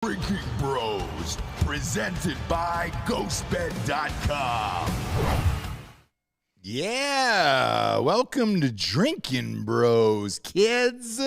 Drinking Bros, presented by GhostBed.com. Yeah, welcome to Drinkin Bros, kids.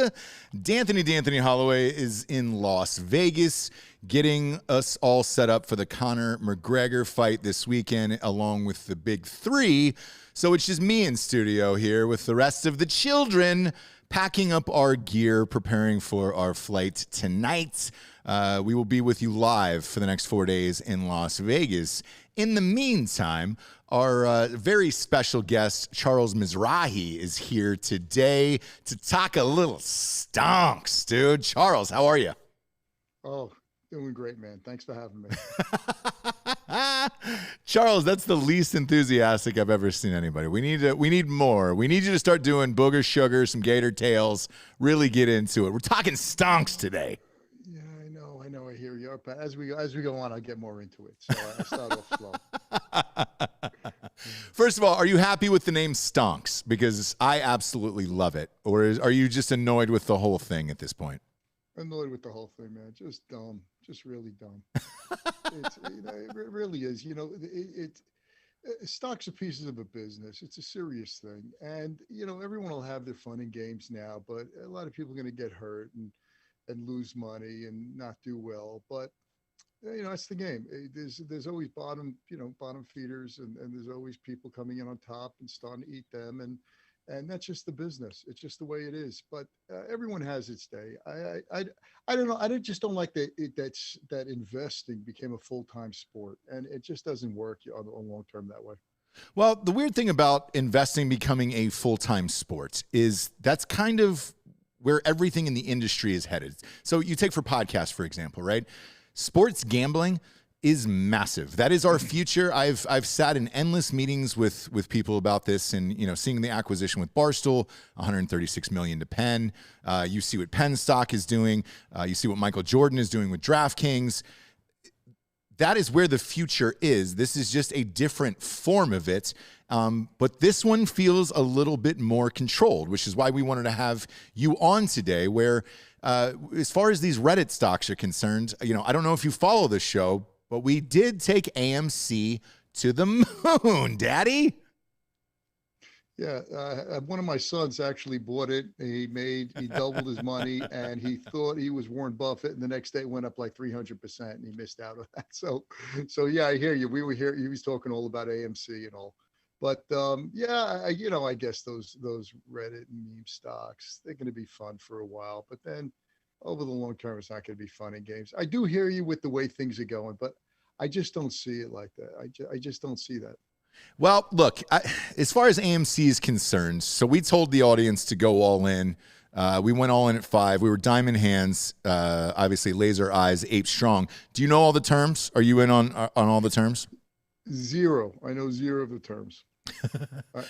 D'Anthony Holloway is in Las Vegas, getting us all set up for the Conor McGregor fight this weekend, along with the big three. So it's just me in studio here with the rest of the children, packing up our gear, preparing for our flight tonight. We will be with you live for the next 4 days in Las Vegas. In the meantime, our very special guest, Charles Mizrahi, is here today to talk a little stonks, dude. Charles, how are you? Oh, doing great, man. Thanks for having me. Charles, that's the least enthusiastic I've ever seen anybody. We need more. We need you to start doing booger sugar, some gator tails, really get into it. We're talking stonks today. Yeah, I know. I hear you. But as we go on, I'll get more into it. So I start off slow. First of all, are you happy with the name Stonks? Because I absolutely love it. Or are you just annoyed with the whole thing at this point? Annoyed with the whole thing, man. Just dumb. Just really dumb. It really is. Stocks are pieces of a business. It's a serious thing. And, everyone will have their fun and games now, but a lot of people are going to get hurt and lose money and not do well. But, that's the game. There's always bottom feeders and there's always people coming in on top and starting to eat them. And that's just the business. It's just the way it is. But everyone has its day. I don't know. I just don't like that investing became a full-time sport, and it just doesn't work on long term that way. Well, the weird thing about investing becoming a full-time sport is that's kind of where everything in the industry is headed. So you take for podcasts, for example, right? Sports gambling is massive. That is our future. I've sat in endless meetings with people about this, and seeing the acquisition with Barstool, 136 million to Penn. You see what Penn stock is doing. You see what Michael Jordan is doing with DraftKings. That is where the future is. This is just a different form of it. But this one feels a little bit more controlled, which is why we wanted to have you on today, where as far as these Reddit stocks are concerned, I don't know if you follow this show, but we did take AMC to the moon, Daddy. Yeah, one of my sons actually bought it. He doubled his money, and he thought he was Warren Buffett, and the next day it went up like 300%, and he missed out on that. So yeah, I hear you. We were here. He was talking all about AMC and all, but yeah, I guess those Reddit and meme stocks, they're going to be fun for a while, but then over the long term, it's not going to be fun and games. I do hear you with the way things are going, but I just don't see it like that. I just don't see that. Well, look, as far as AMC is concerned, so we told the audience to go all in. We went all in at 5. We were diamond hands, obviously laser eyes, ape strong. Do you know all the terms? Are you in on all the terms? Zero. I know zero of the terms.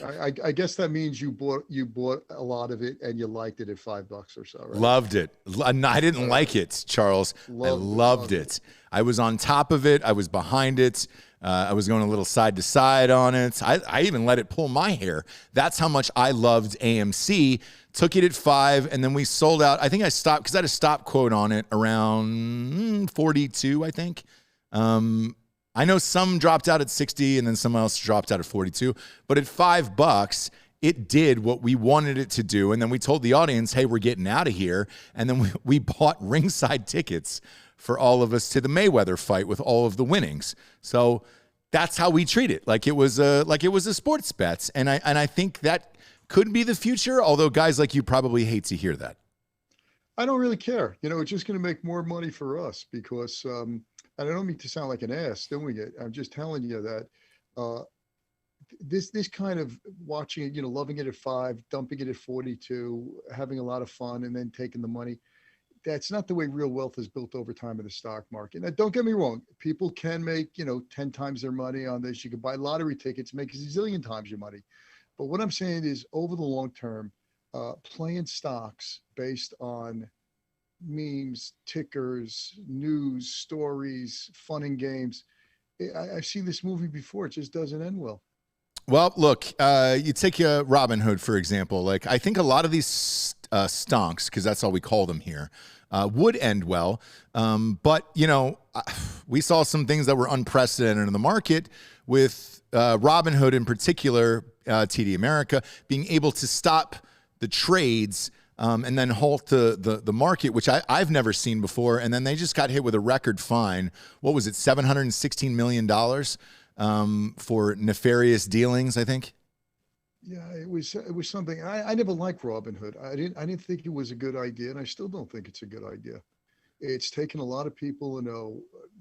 I guess that means you bought a lot of it and you liked it at $5 or so, right? Loved it. I didn't like it, Charles. I loved it. I was on top of it. I was behind it. I was going a little side to side on it. I even let it pull my hair. That's how much I loved AMC. Took it at 5, and then we sold out. I think I stopped because I had a stop quote on it around 42, I think. I know some dropped out at 60 and then someone else dropped out at 42, but at $5, it did what we wanted it to do. And then we told the audience, hey, we're getting out of here. And then we bought ringside tickets for all of us to the Mayweather fight with all of the winnings. So that's how we treat it. Like it was a sports bet. And I think that could be the future. Although guys like you probably hate to hear that. I don't really care. It's just going to make more money for us because, and I don't mean to sound like an ass doing it. I'm just telling you that this kind of watching it, loving it at 5, dumping it at 42, having a lot of fun, and then taking the money. That's not the way real wealth is built over time in the stock market. Now, don't get me wrong. People can make, 10 times their money on this. You can buy lottery tickets, make a zillion times your money. But what I'm saying is over the long term, playing stocks based on memes, tickers, news, stories, fun and games. I've seen this movie before. It just doesn't end well. Well, look, you take Robinhood, for example. Like, I think a lot of these Stonks, because that's all we call them here, would end well. But, we saw some things that were unprecedented in the market with Robinhood in particular, TD America, being able to stop the trades and then halt the market, which I've never seen before. And then they just got hit with a record fine. What was it, $716 million for nefarious dealings, I think? Yeah, it was something. I never liked Robinhood. I didn't think it was a good idea, and I still don't think it's a good idea. It's taken a lot of people,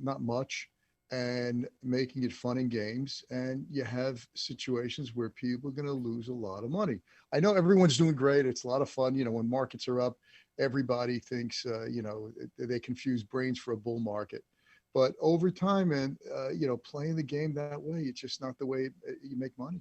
not much, and making it fun and games. And you have situations where people are going to lose a lot of money. I know everyone's doing great. It's a lot of fun. When markets are up, everybody thinks, they confuse brains for a bull market. But over time, and, playing the game that way, it's just not the way you make money.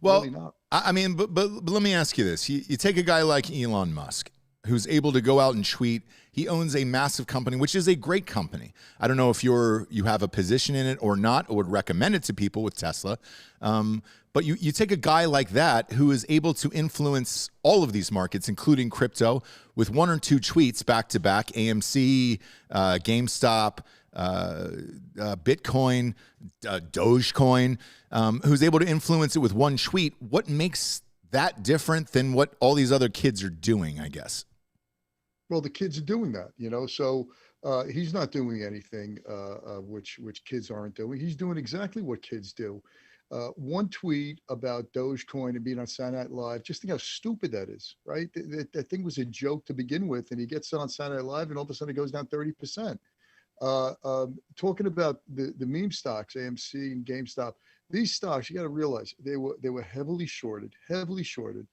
Well, really not. I mean, but let me ask you this. You take a guy like Elon Musk, who's able to go out and tweet. He owns a massive company, which is a great company. I don't know if you have a position in it or not, or would recommend it to people with Tesla. But you take a guy like that who is able to influence all of these markets, including crypto, with one or two tweets back to back, AMC, GameStop, Bitcoin, Dogecoin, who's able to influence it with one tweet. What makes that different than what all these other kids are doing, I guess? Well, the kids are doing that, so he's not doing anything which kids aren't doing. He's doing exactly what kids do. One tweet about Dogecoin and being on Saturday Night Live, just think how stupid that is, right? That thing was a joke to begin with, and he gets on Saturday Night Live, and all of a sudden it goes down 30%. Talking about the meme stocks, AMC and GameStop, these stocks, you got to realize they were heavily shorted. The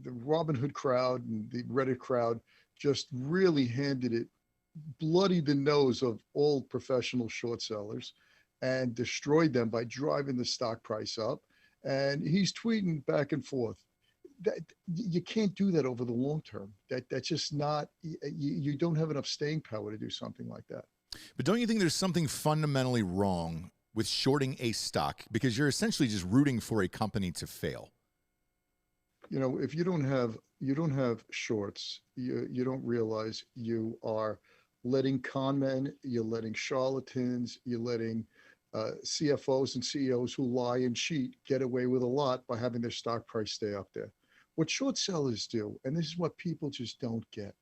Robinhood crowd and the Reddit crowd just really bloodied the nose of all professional short sellers and destroyed them by driving the stock price up. And he's tweeting back and forth. That you can't do that over the long term. That's just not. You don't have enough staying power to do something like that. But don't you think there's something fundamentally wrong with shorting a stock, because you're essentially just rooting for a company to fail? If you don't have shorts, you don't realize you are letting con men, you're letting charlatans, you're letting CFOs and CEOs who lie and cheat get away with a lot by having their stock price stay up there. What short sellers do, and this is what people just don't get,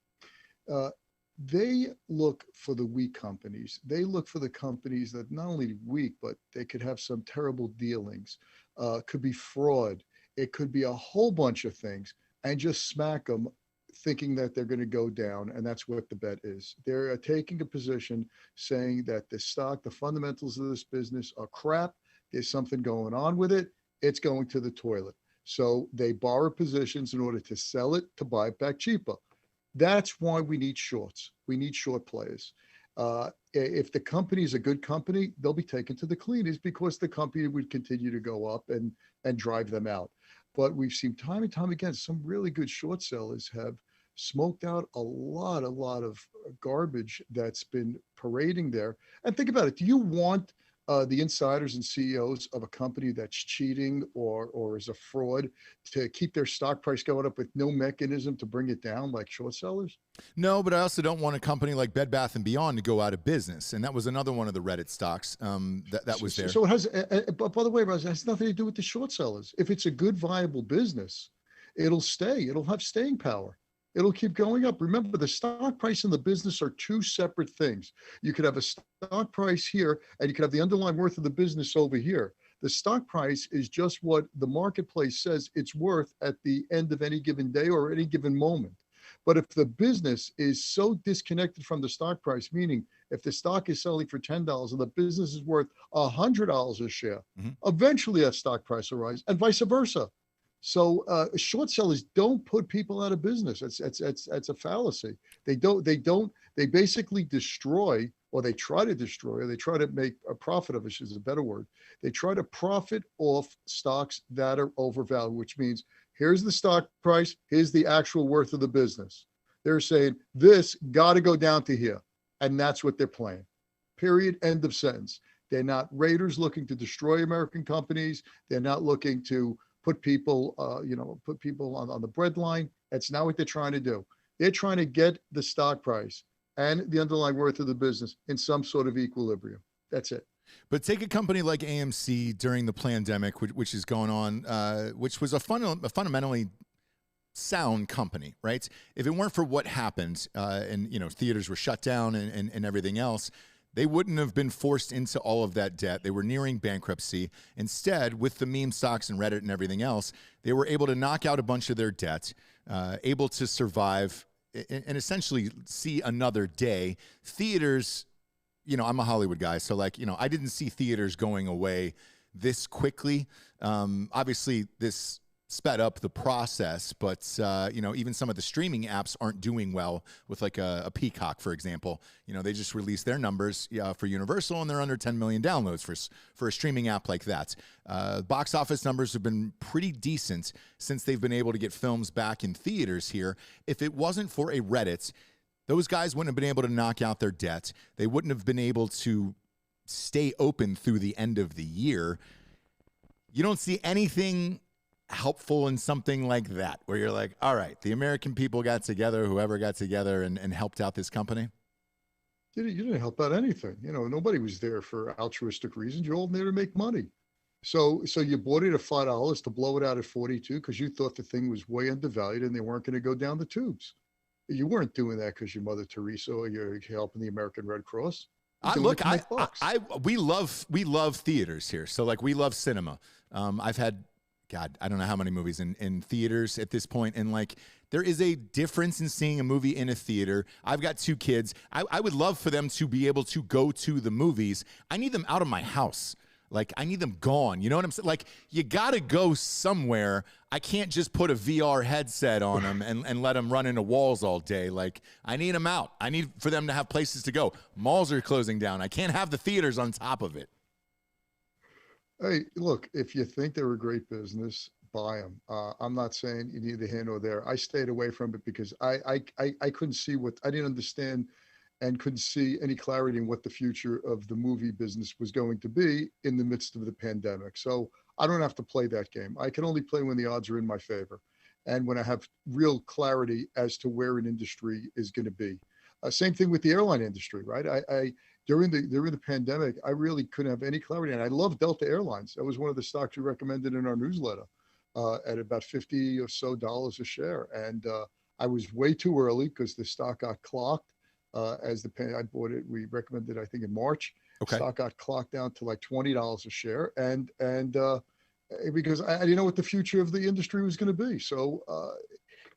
they look for the weak companies. They look for the companies that not only weak, but they could have some terrible dealings, could be fraud. It could be a whole bunch of things, and just smack them thinking that they're going to go down. And that's what the bet is. They're taking a position saying that the fundamentals of this business are crap. There's something going on with it. It's going to the toilet. So they borrow positions in order to sell it, to buy it back cheaper. That's why we need shorts. We need short players. If the company is a good company, they'll be taken to the cleaners because the company would continue to go up and drive them out. But we've seen time and time again, some really good short sellers have smoked out a lot of garbage that's been parading there. And think about it. Do you want the insiders and CEOs of a company that's cheating or is a fraud to keep their stock price going up with no mechanism to bring it down like short sellers? No, but I also don't want a company like Bed Bath & Beyond to go out of business. And that was another one of the Reddit stocks that was there. So it has, but by the way, Roz, it has nothing to do with the short sellers. If it's a good, viable business, it'll stay. It'll have staying power. It'll keep going up. Remember, the stock price and the business are two separate things. You could have a stock price here, and you could have the underlying worth of the business over here. The stock price is just what the marketplace says it's worth at the end of any given day or any given moment. But if the business is so disconnected from the stock price, meaning if the stock is selling for $10 and the business is worth $100 a share, eventually that stock price will rise, and vice versa. So short sellers don't put people out of business. It's a fallacy. They basically destroy, or they try to destroy, or they try to make a profit of it, which is a better word. They try to profit off stocks that are overvalued, which means here's the stock price, here's the actual worth of the business. They're saying this got to go down to here. And that's what they're playing. Period. End of sentence. They're not raiders looking to destroy American companies. They're not looking to put people, put people on the breadline. That's not what they're trying to do. They're trying to get the stock price and the underlying worth of the business in some sort of equilibrium. That's it. But take a company like AMC during the pandemic, which is going on, which was a fundamentally sound company, right? If it weren't for what happened, and theaters were shut down and everything else, they wouldn't have been forced into all of that debt. They were nearing bankruptcy. Instead, with the meme stocks and Reddit and everything else, they were able to knock out a bunch of their debt, able to survive and essentially see another day. Theaters, I'm a Hollywood guy, so I didn't see theaters going away this quickly. Obviously, this sped up the process, but even some of the streaming apps aren't doing well with like a Peacock, for example. They just released their numbers for Universal, and they're under 10 million downloads for a streaming app like that. Box office numbers have been pretty decent since they've been able to get films back in theaters here. If it wasn't for a Reddit, those guys wouldn't have been able to knock out their debt. They wouldn't have been able to stay open through the end of the year. You don't see anything helpful in something like that, where you're like, all right, the American people got together, whoever got together and helped out this company? You didn't help out anything. Nobody was there for altruistic reasons. You're all there to make money. So you bought it at $5 to blow it out at 42 because you thought the thing was way undervalued and they weren't going to go down the tubes. You weren't doing that because you're Mother Teresa or you're helping the American Red Cross. We love theaters here. So we love cinema. I've had, God, I don't know how many movies in theaters at this point. And there is a difference in seeing a movie in a theater. I've got 2 kids. I would love for them to be able to go to the movies. I need them out of my house. I need them gone. You know what I'm saying? You got to go somewhere. I can't just put a VR headset on them and let them run into walls all day. I need them out. I need for them to have places to go. Malls are closing down. I can't have the theaters on top of it. Hey, look, if you think they're a great business, buy them. I'm not saying you need the here nor there. I stayed away from it because I couldn't see I didn't understand and couldn't see any clarity in what the future of the movie business was going to be in the midst of the pandemic. So I don't have to play that game. I can only play when the odds are in my favor and when I have real clarity as to where an industry is going to be. Same thing with the airline industry, right? During the pandemic, I really couldn't have any clarity. And I love Delta Airlines. That was one of the stocks we recommended in our newsletter at about $50 or so a share. And I was way too early because the stock got clocked. I bought it, we recommended, I think in March. Okay. Stock got clocked down to $20 a share. And because I didn't know what the future of the industry was going to be. So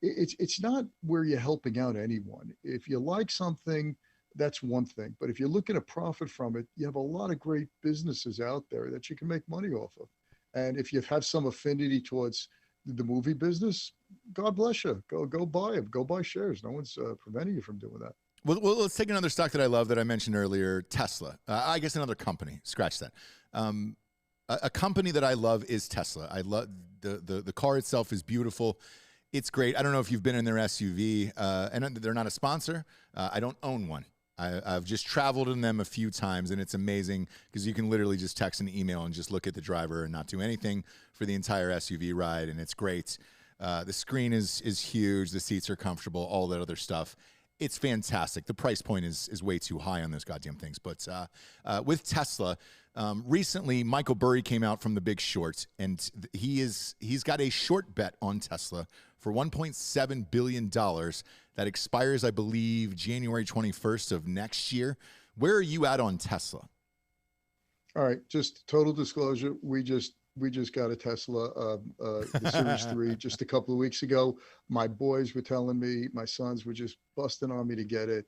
it's not where you're helping out anyone. If you like something, that's one thing. But if you're looking to profit from it, you have a lot of great businesses out there that you can make money off of. And if you have some affinity towards the movie business, God bless you. Go buy them. Go buy shares. No one's preventing you from doing that. Well, let's take another stock that I love that I mentioned earlier, Tesla. I guess another company. Scratch that. A company that I love is Tesla. I love the car itself is beautiful. It's great. I don't know if you've been in their SUV, and they're not a sponsor. I don't own one. I've just traveled in them a few times, and it's amazing because you can literally just text an email and just look at the driver and not do anything for the entire SUV ride, and it's great. The screen is huge. The seats are comfortable, all that other stuff. It's fantastic. The price point is way too high on those goddamn things. But with Tesla, recently Michael Burry came out from The Big Short, and he's got a short bet on Tesla for $1.7 billion that expires, I believe, January 21st of next year. Where are you at on Tesla? All right, just total disclosure. We just got a Tesla, the Series 3 just a couple of weeks ago. My boys were telling me, my sons were just busting on me to get it.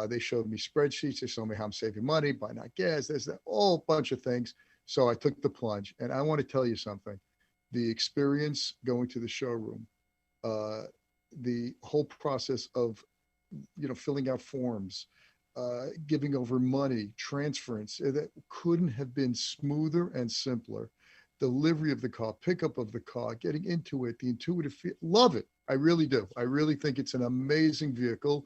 They showed me spreadsheets. They showed me how I'm saving money, buying out gas. There's a whole bunch of things. So I took the plunge. And I want to tell you something. The experience going to the showroom, the whole process of, filling out forms, giving over money, transference, that couldn't have been smoother and simpler. Delivery of the car, pickup of the car, getting into it, the intuitive feel, love it. I really do. I really think it's an amazing vehicle.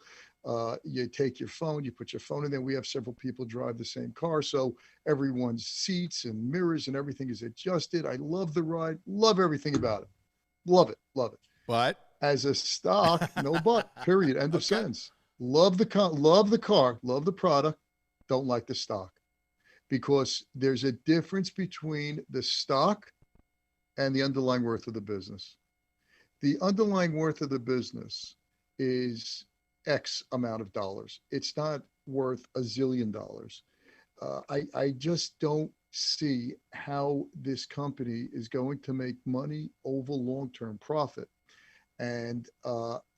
You take your phone, you put your phone in there. We have several people drive the same car, so everyone's seats and mirrors and everything is adjusted. I love the ride, love everything about it, love it, love it. But As a stock, no but. Period. End of okay. sentence. Love the love the car, love the product, don't like the stock, because there's a difference between the stock and the underlying worth of the business. The underlying worth of the business is X amount of dollars. It's not worth a zillion dollars. I just don't see how this company is going to make money over long-term profit. And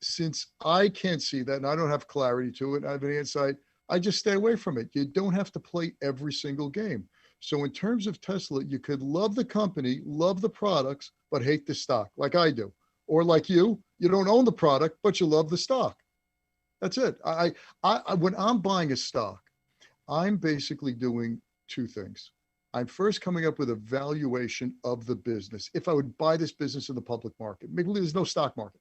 since I can't see that and I don't have clarity to it, I have an insight, I just stay away from it. You don't have to play every single game. So in terms of Tesla, you could love the company, love the products, but hate the stock like I do. Or like you don't own the product, but you love the stock. That's it. When I'm buying a stock, I'm basically doing two things. I'm first coming up with a valuation of the business. If I would buy this business in the public market, maybe there's no stock market.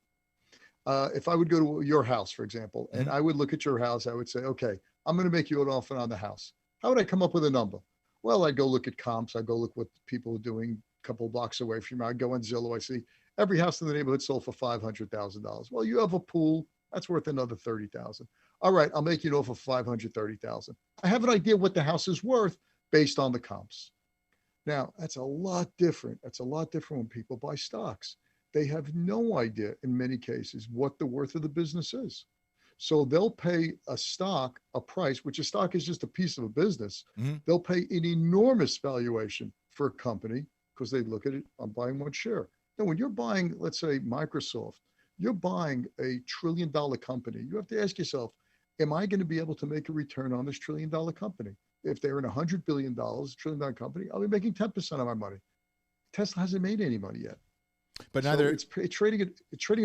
If I would go to your house, for example, and I would look at your house, I would say, okay, I'm going to make you an offer on the house. How would I come up with a number? Well, I'd go look at comps. I'd go look what people are doing a couple of blocks away from me. I'd go on Zillow. I see every house in the neighborhood sold for $500,000. Well, you have a pool that's worth another 30,000. All right, I'll make you an offer for 530,000. I have an idea what the house is worth based on the comps. Now, that's a lot different. That's a lot different when people buy stocks. They have no idea in many cases what the worth of the business is. So they'll pay a stock a price, which a stock is just a piece of a business. Mm-hmm. They'll pay an enormous valuation for a company because they look at it, I'm buying one share. Now, when you're buying, let's say, Microsoft, you're buying a $1 trillion company. You have to ask yourself, am I going to be able to make a return on this $1 trillion company? If they're in $100 billion, $1 trillion company, I'll be making 10% of my money. Tesla hasn't made any money yet. But neither it's trading at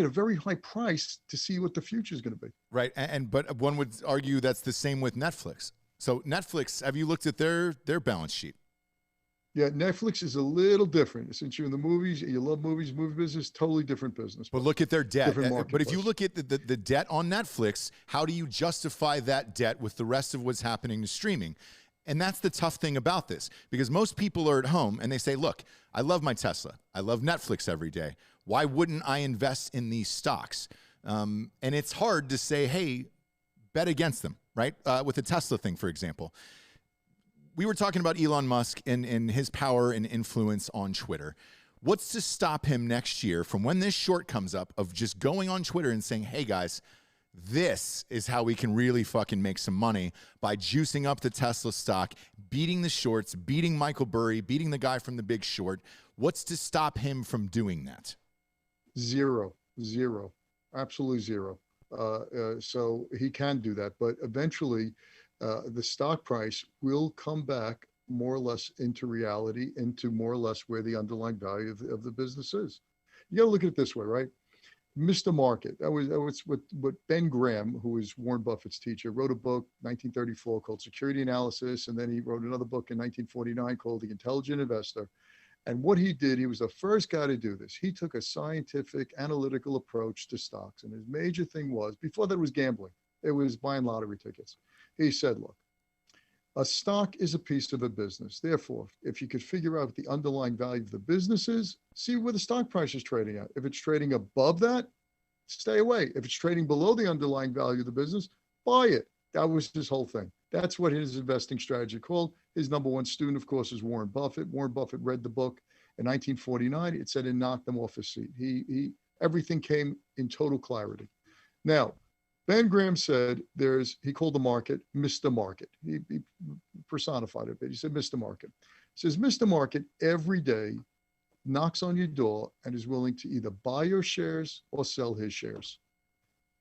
a very high price to see what the future is going to be. Right, but one would argue that's the same with Netflix. So Netflix, have you looked at their balance sheet? Yeah, Netflix is a little different. Since you're in the movies, you love movies, movie business, totally different business. But look at their debt. But if you look at the debt on Netflix, how do you justify that debt with the rest of what's happening to streaming? And that's the tough thing about this, because most people are at home and they say, look, I love my Tesla. I love Netflix every day. Why wouldn't I invest in these stocks? And it's hard to say, hey, bet against them, right? With the Tesla thing, for example. We were talking about Elon Musk and his power and influence on Twitter. What's to stop him next year from when this short comes up of just going on Twitter and saying, hey, guys, this is how we can really fucking make some money by juicing up the Tesla stock, beating the shorts, beating Michael Burry, beating the guy from The Big Short. What's to stop him from doing that? Zero, absolutely zero. So he can do that, but eventually the stock price will come back more or less into reality, into more or less where the underlying value of the business is. You got to look at it this way, right? Mr. Market. That was what Ben Graham, who is Warren Buffett's teacher, wrote a book 1934 called Security Analysis, and then he wrote another book in 1949 called The Intelligent Investor. And what he did, he was the first guy to do this. He took a scientific, analytical approach to stocks, and his major thing was, before that was gambling, it was buying lottery tickets. He said, look, a stock is a piece of a business. Therefore, if you could figure out what the underlying value of the business is, see where the stock price is trading at. If it's trading above that, stay away. If it's trading below the underlying value of the business, buy it. That was his whole thing. That's what his investing strategy called. His number one student, of course, is Warren Buffett. Warren Buffett read the book in 1949. It said it knocked him off his seat. Everything came in total clarity. Now, Ben Graham said he called the market Mr. Market. He personified it a bit. He said Mr. Market. He says Mr. Market every day knocks on your door and is willing to either buy your shares or sell his shares,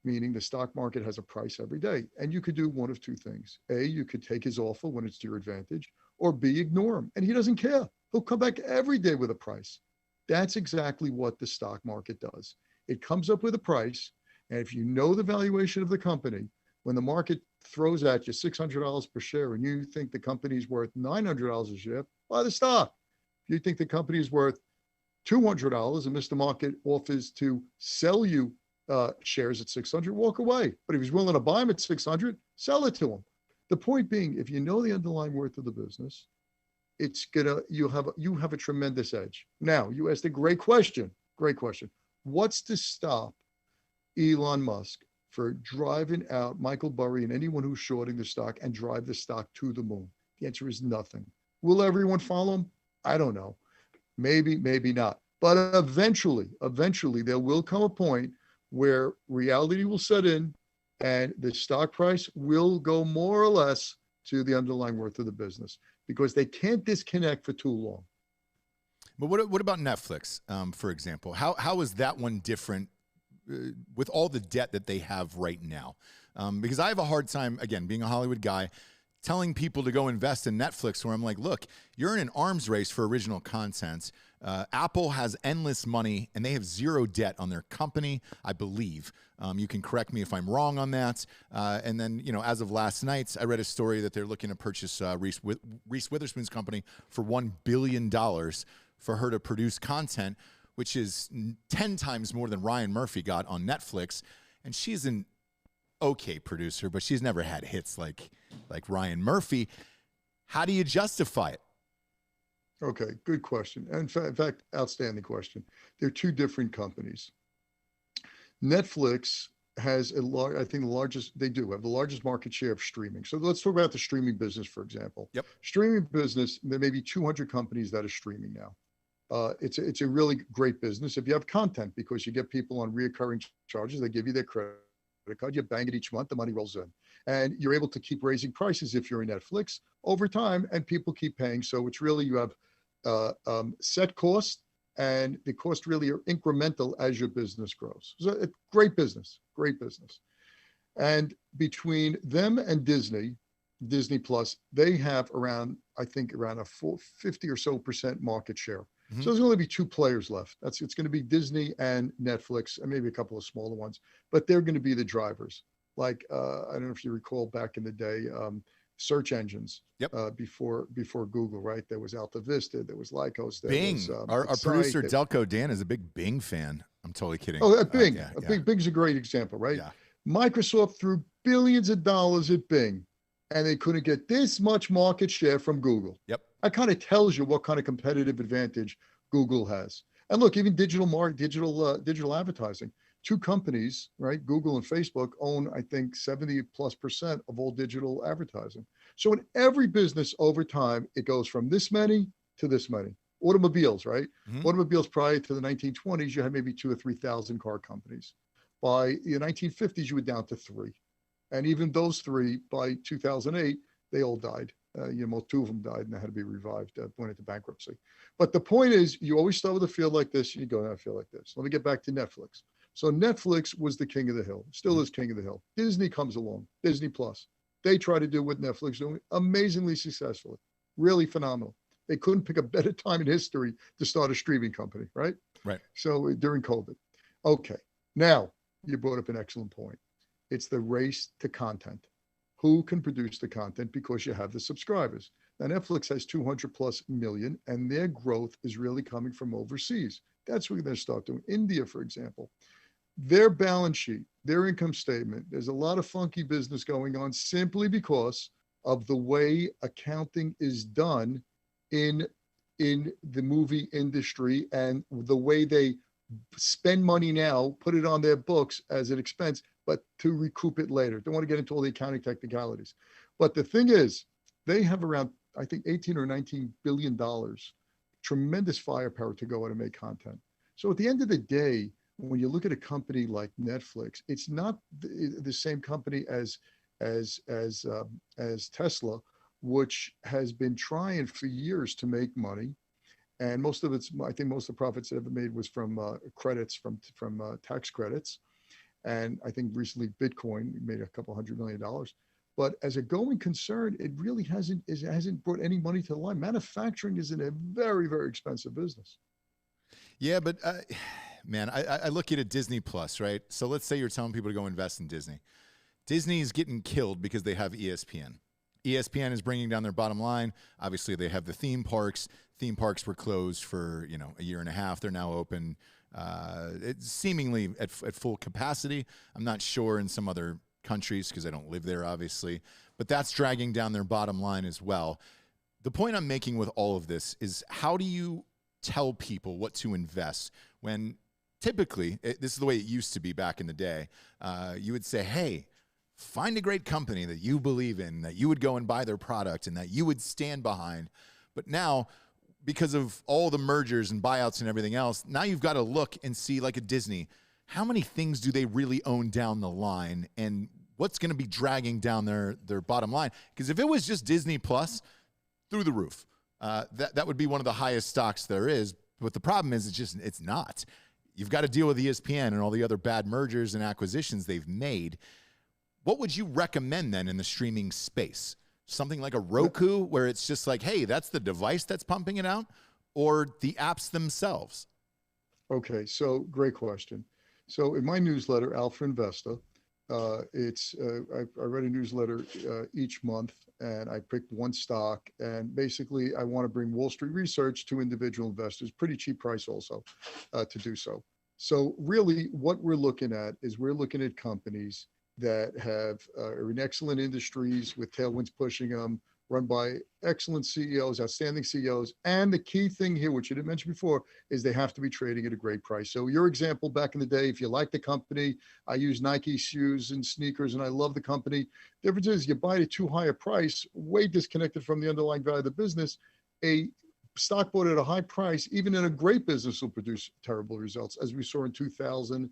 meaning the stock market has a price every day. And you could do one of two things. A, you could take his offer when it's to your advantage, or B, ignore him. And he doesn't care. He'll come back every day with a price. That's exactly what the stock market does. It comes up with a price. And if you know the valuation of the company, when the market throws at you $600 per share and you think the company is worth $900 a share, buy the stock. If you think the company is worth $200 and Mr. Market offers to sell you shares at 600, walk away. But if he's willing to buy them at 600, sell it to him. The point being, if you know the underlying worth of the business, it's gonna you have a tremendous edge. Now, you asked a great question. Great question. What's to stop Elon Musk for driving out Michael Burry and anyone who's shorting the stock and drive the stock to the moon? The answer is nothing. Will everyone follow him? I don't know. Maybe, maybe not. But eventually, there will come a point where reality will set in and the stock price will go more or less to the underlying worth of the business because they can't disconnect for too long. But what about Netflix, for example? How is that one different with all the debt that they have right now? Because I have a hard time, again, being a Hollywood guy, telling people to go invest in Netflix where I'm like, look, you're in an arms race for original content. Apple has endless money and they have zero debt on their company, I believe. You can correct me if I'm wrong on that. And then, as of last night, I read a story that they're looking to purchase Reese Witherspoon's company for $1 billion for her to produce content, which is 10 times more than Ryan Murphy got on Netflix. And she's an okay producer, but she's never had hits like Ryan Murphy. How do you justify it? Okay, good question. In fact, outstanding question. They're two different companies. Netflix has I think the largest, they do have the largest market share of streaming. So let's talk about the streaming business, for example. Yep. Streaming business, there may be 200 companies that are streaming now. It's a really great business if you have content because you get people on reoccurring charges. They give you their credit card, you bang it each month, the money rolls in. And you're able to keep raising prices if you're in Netflix over time and people keep paying. So it's really, you have set cost and the cost really are incremental as your business grows. So it's great business. And between them and Disney Plus, they have around a 50 or so % market share. Mm-hmm. So there's only be two players left. It's going to be Disney and Netflix, and maybe a couple of smaller ones, but they're going to be the drivers. Like I don't know if you recall back in the day, search engines. Yep. Before Google, right? There was Alta Vista, there was Lycos, there Bing. was Our producer Delco Dan is a big Bing fan. I'm totally kidding. Oh, Bing. Bing's a great example, right? Yeah. Microsoft threw billions of dollars at Bing, and they couldn't get this much market share from Google. Yep. That kind of tells you what kind of competitive advantage Google has. And look, even digital advertising. Two companies, right? Google and Facebook own, I think, 70+% of all digital advertising. So in every business over time, it goes from this many to this many. Automobiles, right? Mm-hmm. Automobiles prior to the 1920s, you had maybe 2,000 or 3,000 car companies. By the 1950s, you were down to 3. And even those 3, by 2008, they all died. Two of them died and they had to be revived, went into bankruptcy. But the point is, you always start with a field like this, and you go, I feel like this. Let me get back to Netflix. So Netflix was the king of the hill, still is king of the hill. Disney comes along, Disney Plus. They try to do what Netflix is doing amazingly successfully, really phenomenal. They couldn't pick a better time in history to start a streaming company, right? Right. So during COVID. Okay, now you brought up an excellent point. It's the race to content. Who can produce the content because you have the subscribers? Now Netflix has 200+ million and their growth is really coming from overseas. That's what we're going to start doing. India, for example. Their balance sheet, their income statement, there's a lot of funky business going on simply because of the way accounting is done in the movie industry and the way they spend money now, put it on their books as an expense, but to recoup it later. Don't want to get into all the accounting technicalities. But the thing is, they have around, I think, 18 or 19 billion dollars, tremendous firepower to go out and make content. So at the end of the day, when you look at a company like Netflix, it's not the same company as Tesla, which has been trying for years to make money, and most of the profits it ever made was from credits from tax credits, and I think recently Bitcoin made a couple $100 million. But as a going concern, it really hasn't brought any money to the line. Manufacturing is in a very, very expensive business. Yeah, but man, I look at it Disney Plus, right? So let's say you're telling people to go invest in Disney. Disney's getting killed because they have ESPN. ESPN is bringing down their bottom line. Obviously, they have the theme parks. Theme parks were closed for a year and a half. They're now open. It's seemingly at full capacity. I'm not sure in some other countries because I don't live there, obviously, but that's dragging down their bottom line as well. The point I'm making with all of this is, how do you tell people what to invest when typically, this is the way it used to be back in the day, you would say, hey, find a great company that you believe in, that you would go and buy their product and that you would stand behind. But now, because of all the mergers and buyouts and everything else, now you've got to look and see, like a Disney, how many things do they really own down the line, and what's going to be dragging down their bottom line? Because if it was just Disney Plus, through the roof, that would be one of the highest stocks there is. But the problem is, it's not. You've got to deal with ESPN and all the other bad mergers and acquisitions they've made. What would you recommend then in the streaming space? Something like a Roku, where it's just like, hey, that's the device that's pumping it out, or the apps themselves? Okay, so great question. So in my newsletter, Alpha Investa, I write a newsletter each month, and I pick one stock, and basically I want to bring Wall Street research to individual investors, pretty cheap price also to do so. So really what we're looking at is we're looking at companies that are in excellent industries with tailwinds pushing them, run by excellent CEOs, outstanding CEOs. And the key thing here, which you didn't mention before, is they have to be trading at a great price. So your example back in the day, if you like the company, I use Nike shoes and sneakers and I love the company. The difference is you buy it at too high a price, way disconnected from the underlying value of the business. A stock bought at a high price, even in a great business, will produce terrible results, as we saw in 2000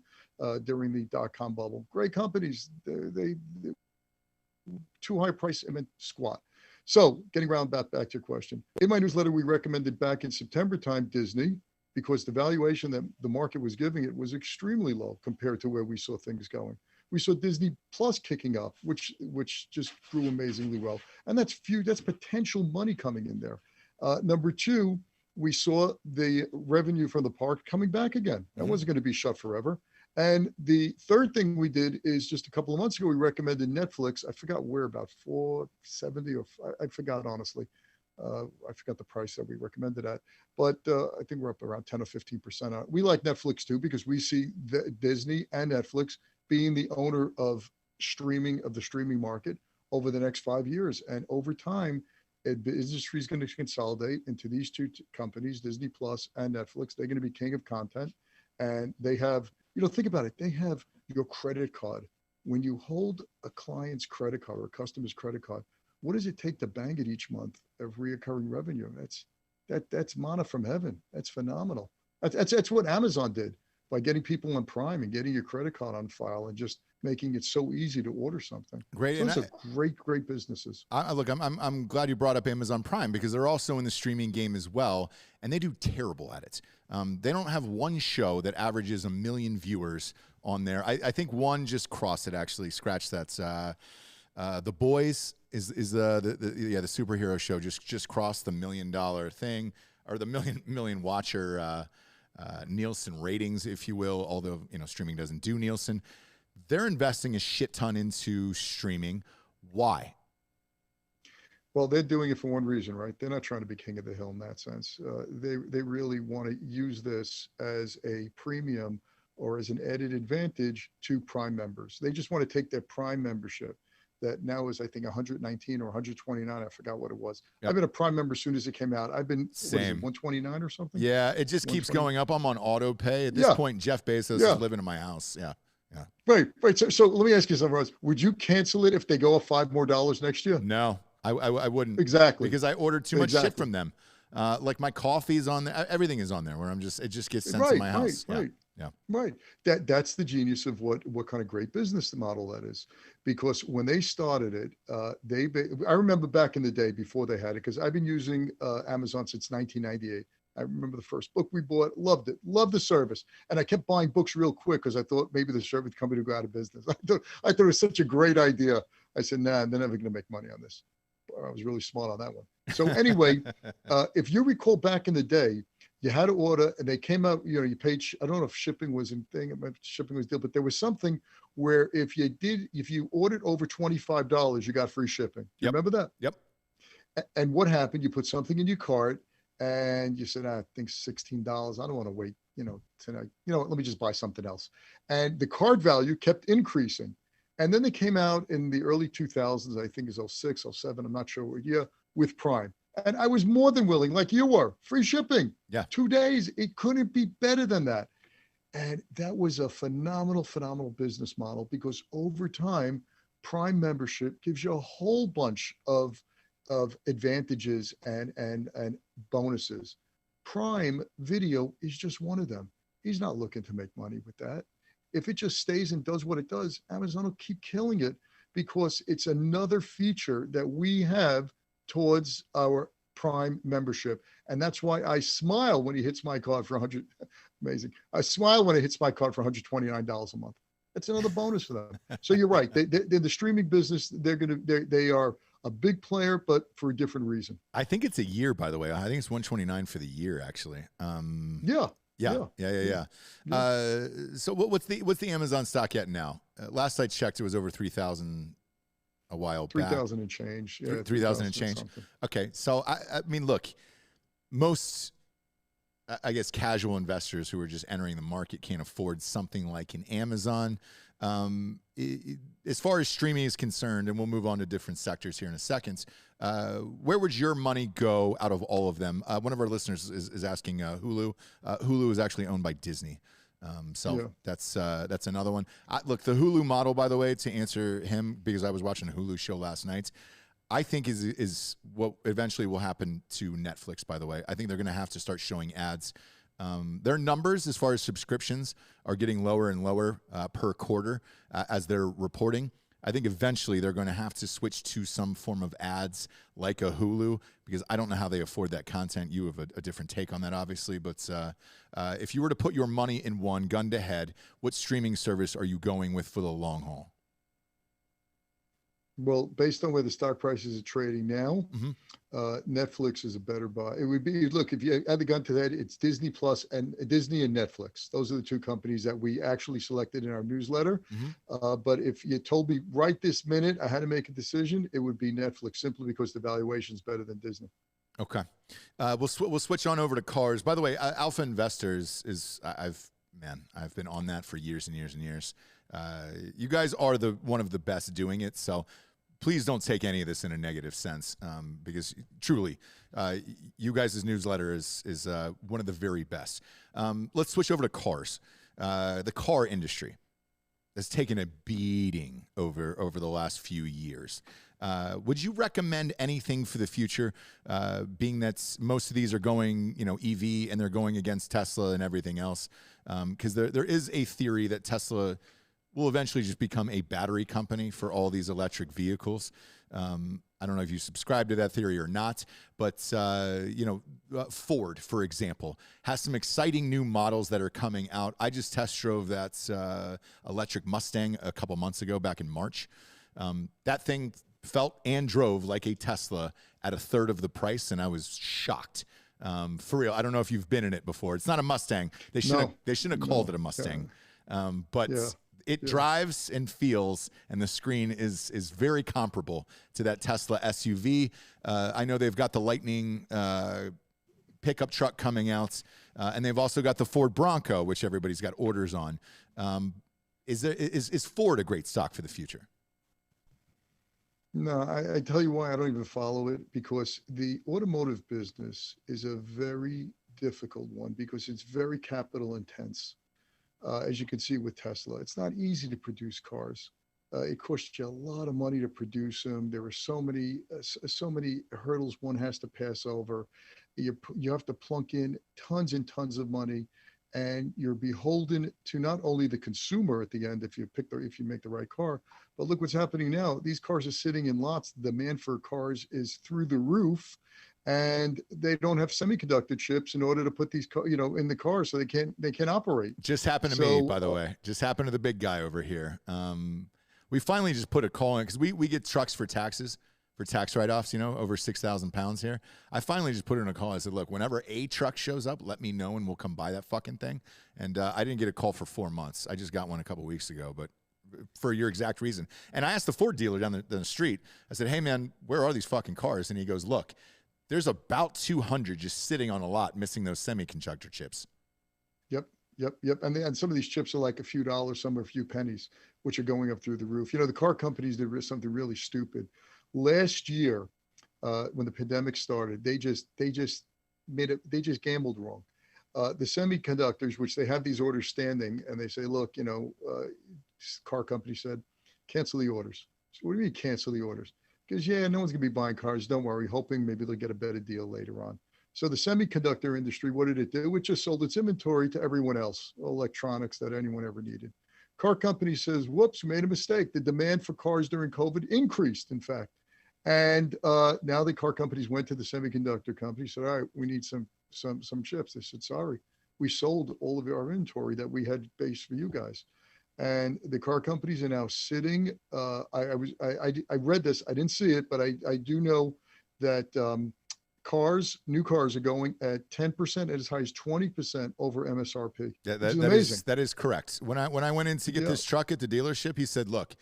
during the dot-com bubble. Great companies, they too high price, I meant squat. So getting around back to your question, in my newsletter, we recommended back in September time Disney, because the valuation that the market was giving it was extremely low compared to where we saw things going. We saw Disney Plus kicking up, which just grew amazingly well. And that's potential money coming in there. Number two, we saw the revenue from the park coming back again. That wasn't going to be shut forever. And the third thing we did is, just a couple of months ago, we recommended Netflix. I forgot where, about 470, or I forgot, honestly. I forgot the price that we recommended at, but I think we're up around 10 or 15% on it. We like Netflix too, because we see Disney and Netflix being the owner of the streaming market over the next 5 years. And over time, the industry is going to consolidate into these two companies, Disney Plus and Netflix. They're going to be king of content. And they have, think about it. They have your credit card. When you hold a client's credit card or a customer's credit card, what does it take to bang it each month of reoccurring revenue? That's manna from heaven. That's phenomenal. That's what Amazon did by getting people on Prime and getting your credit card on file and just making it so easy to order something. Great. So those are great businesses. Look, I'm glad you brought up Amazon Prime, because they're also in the streaming game as well, and they do terrible at it. They don't have one show that averages 1 million viewers on there. I think one just crossed it, actually. Scratch that. The Boys is the superhero show just crossed the $1 million thing, or the million watcher Nielsen ratings, if you will. Although streaming doesn't do Nielsen. They're investing a shit ton into streaming. Why? Well, they're doing it for one reason, right? They're not trying to be king of the hill in that sense. They really want to use this as a premium or as an added advantage to Prime members. They just want to take their Prime membership that now is, I think, 119 or 129. I forgot what it was. Yep. I've been a Prime member as soon as it came out. I've been, same, 129 or something? Yeah, it just keeps going up. I'm on auto pay. At this point, Jeff Bezos is living in my house. Yeah. Right. So let me ask you something else. Would you cancel it if they go up $5 more next year? No, I wouldn't. Exactly. Because I ordered too much shit from them. Like my coffee's on there. Everything is on there where it just gets sent to my house. Right. That's the genius of what kind of great business model that is. Because when they started it, I remember back in the day before they had it, because I've been using Amazon since 1998. I remember the first book we bought, loved it, loved the service. And I kept buying books real quick because I thought maybe the service company would go out of business. I thought it was such a great idea. I said, nah, they're never going to make money on this. I was really smart on that one. So anyway, if you recall back in the day, you had to order, and they came out, you paid, I don't know if shipping was a thing, shipping was deal, but there was something where if you ordered over $25, you got free shipping. Do you remember that? Yep. And what happened? You put something in your cart, and you said, I think $16. I don't want to wait, tonight, let me just buy something else. And the card value kept increasing. And then they came out in the early 2000s, I think it's 06, 07, I'm not sure what year, with Prime. And I was more than willing, like you were, free shipping. Yeah. 2 days. It couldn't be better than that. And that was a phenomenal business model, because over time, Prime membership gives you a whole bunch of advantages and bonuses. Prime Video is just one of them. He's not looking to make money with that. If it just stays and does what it does, Amazon will keep killing it, because it's another feature that we have towards our Prime membership. And that's why I smile when he hits my card for 100. Amazing. I smile when it hits my card for $129 a month. That's another bonus for them. So you're right. They're the streaming business. They are a big player, but for a different reason. I think it's a year, by the way. I think it's 129 for the year, actually. Yeah. So what's the Amazon stock at now? Last I checked, it was over 3,000 a while back. 3,000 and change. Yeah, 3,000 and change. Okay. So I mean, look, most, I guess, casual investors who are just entering the market can't afford something like an Amazon. As far as streaming is concerned, and we'll move on to different sectors here in a second, where would your money go out of all of them? One of our listeners is asking Hulu. Hulu is actually owned by Disney. That's another one. Look, the Hulu model, by the way, to answer him, because I was watching a Hulu show last night, I think is what eventually will happen to Netflix, by the way. I think they're going to have to start showing ads. Their numbers as far as subscriptions are getting lower and lower per quarter as they're reporting. I think eventually they're going to have to switch to some form of ads like a Hulu, because I don't know how they afford that content. You have a different take on that, obviously. But if you were to put your money in one, gun to head, what streaming service are you going with for the long haul? Well, based on where the stock prices are trading now, Netflix is a better buy. It would be, look, if you had the gun to that, it's Disney Plus and Disney and Netflix. Those are the two companies that we actually selected in our newsletter. But if you told me right this minute I had to make a decision, it would be Netflix, simply because the valuation is better than Disney. Okay. We'll switch on over to cars. By the way, Alpha Investors I've been on that for years and years and years. You guys are one of the best doing it. So please don't take any of this in a negative sense, because truly, you guys' newsletter is one of the very best. Let's switch over to cars. The car industry has taken a beating over the last few years. Would you recommend anything for the future, being that most of these are going, EV, and they're going against Tesla and everything else? Because there is a theory that Tesla will eventually just become a battery company for all these electric vehicles. I don't know if you subscribe to that theory or not, but Ford, for example, has some exciting new models that are coming out. I just test drove that electric Mustang a couple months ago, back in March. That thing felt and drove like a Tesla at a third of the price, and I was shocked. For real, I don't know if you've been in it before. It's not a Mustang. They shouldn't have called it a Mustang. But it drives and feels, and the screen is very comparable to that Tesla SUV. I know they've got the Lightning pickup truck coming out, and they've also got the Ford Bronco, which everybody's got orders on. Is Ford a great stock for the future? No, I tell you why I don't even follow it, because the automotive business is a very difficult one, because it's very capital intense. As you can see with Tesla, it's not easy to produce cars. It costs you a lot of money to produce them. There are so many hurdles one has to pass over. You have to plunk in tons and tons of money, and you're beholden to not only the consumer at the end if you make the right car, but look what's happening now. These cars are sitting in lots. The demand for cars is through the roof, and they don't have semiconductor chips in order to put these in the car, so they can't operate. Just happened to me, by the way. Just happened to the big guy over here. We finally just put a call in, because we get trucks for taxes, for tax write-offs, over 6,000 pounds here. I finally just put in a call. I said, look, whenever a truck shows up, let me know and we'll come buy that fucking thing. And I didn't get a call for 4 months. I just got one a couple weeks ago, but for your exact reason. And I asked the Ford dealer down the street, I said, hey man, where are these fucking cars? And he goes, look, there's about 200 just sitting on a lot missing those semiconductor chips. Yep, yep. And some of these chips are like a few dollars, some are a few pennies, which are going up through the roof. The car companies did something really stupid. Last year, when the pandemic started, they just gambled wrong. The semiconductors, which they have these orders standing, and they say, look, car company said, cancel the orders. So what do you mean cancel the orders? Because no one's gonna be buying cars. Don't worry, hoping maybe they'll get a better deal later on. So the semiconductor industry, what did it do? It just sold its inventory to everyone else, electronics that anyone ever needed. Car company says, whoops, we made a mistake. The demand for cars during COVID increased, in fact. And now the car companies went to the semiconductor company, said, all right, we need some chips. They said, sorry, we sold all of our inventory that we had based for you guys. And the car companies are now sitting. I read this. I didn't see it, but I do know that new cars are going at 10%, as high as 20% over MSRP. Yeah, which is amazing. That is correct. When I went in to get this truck at the dealership, he said, look,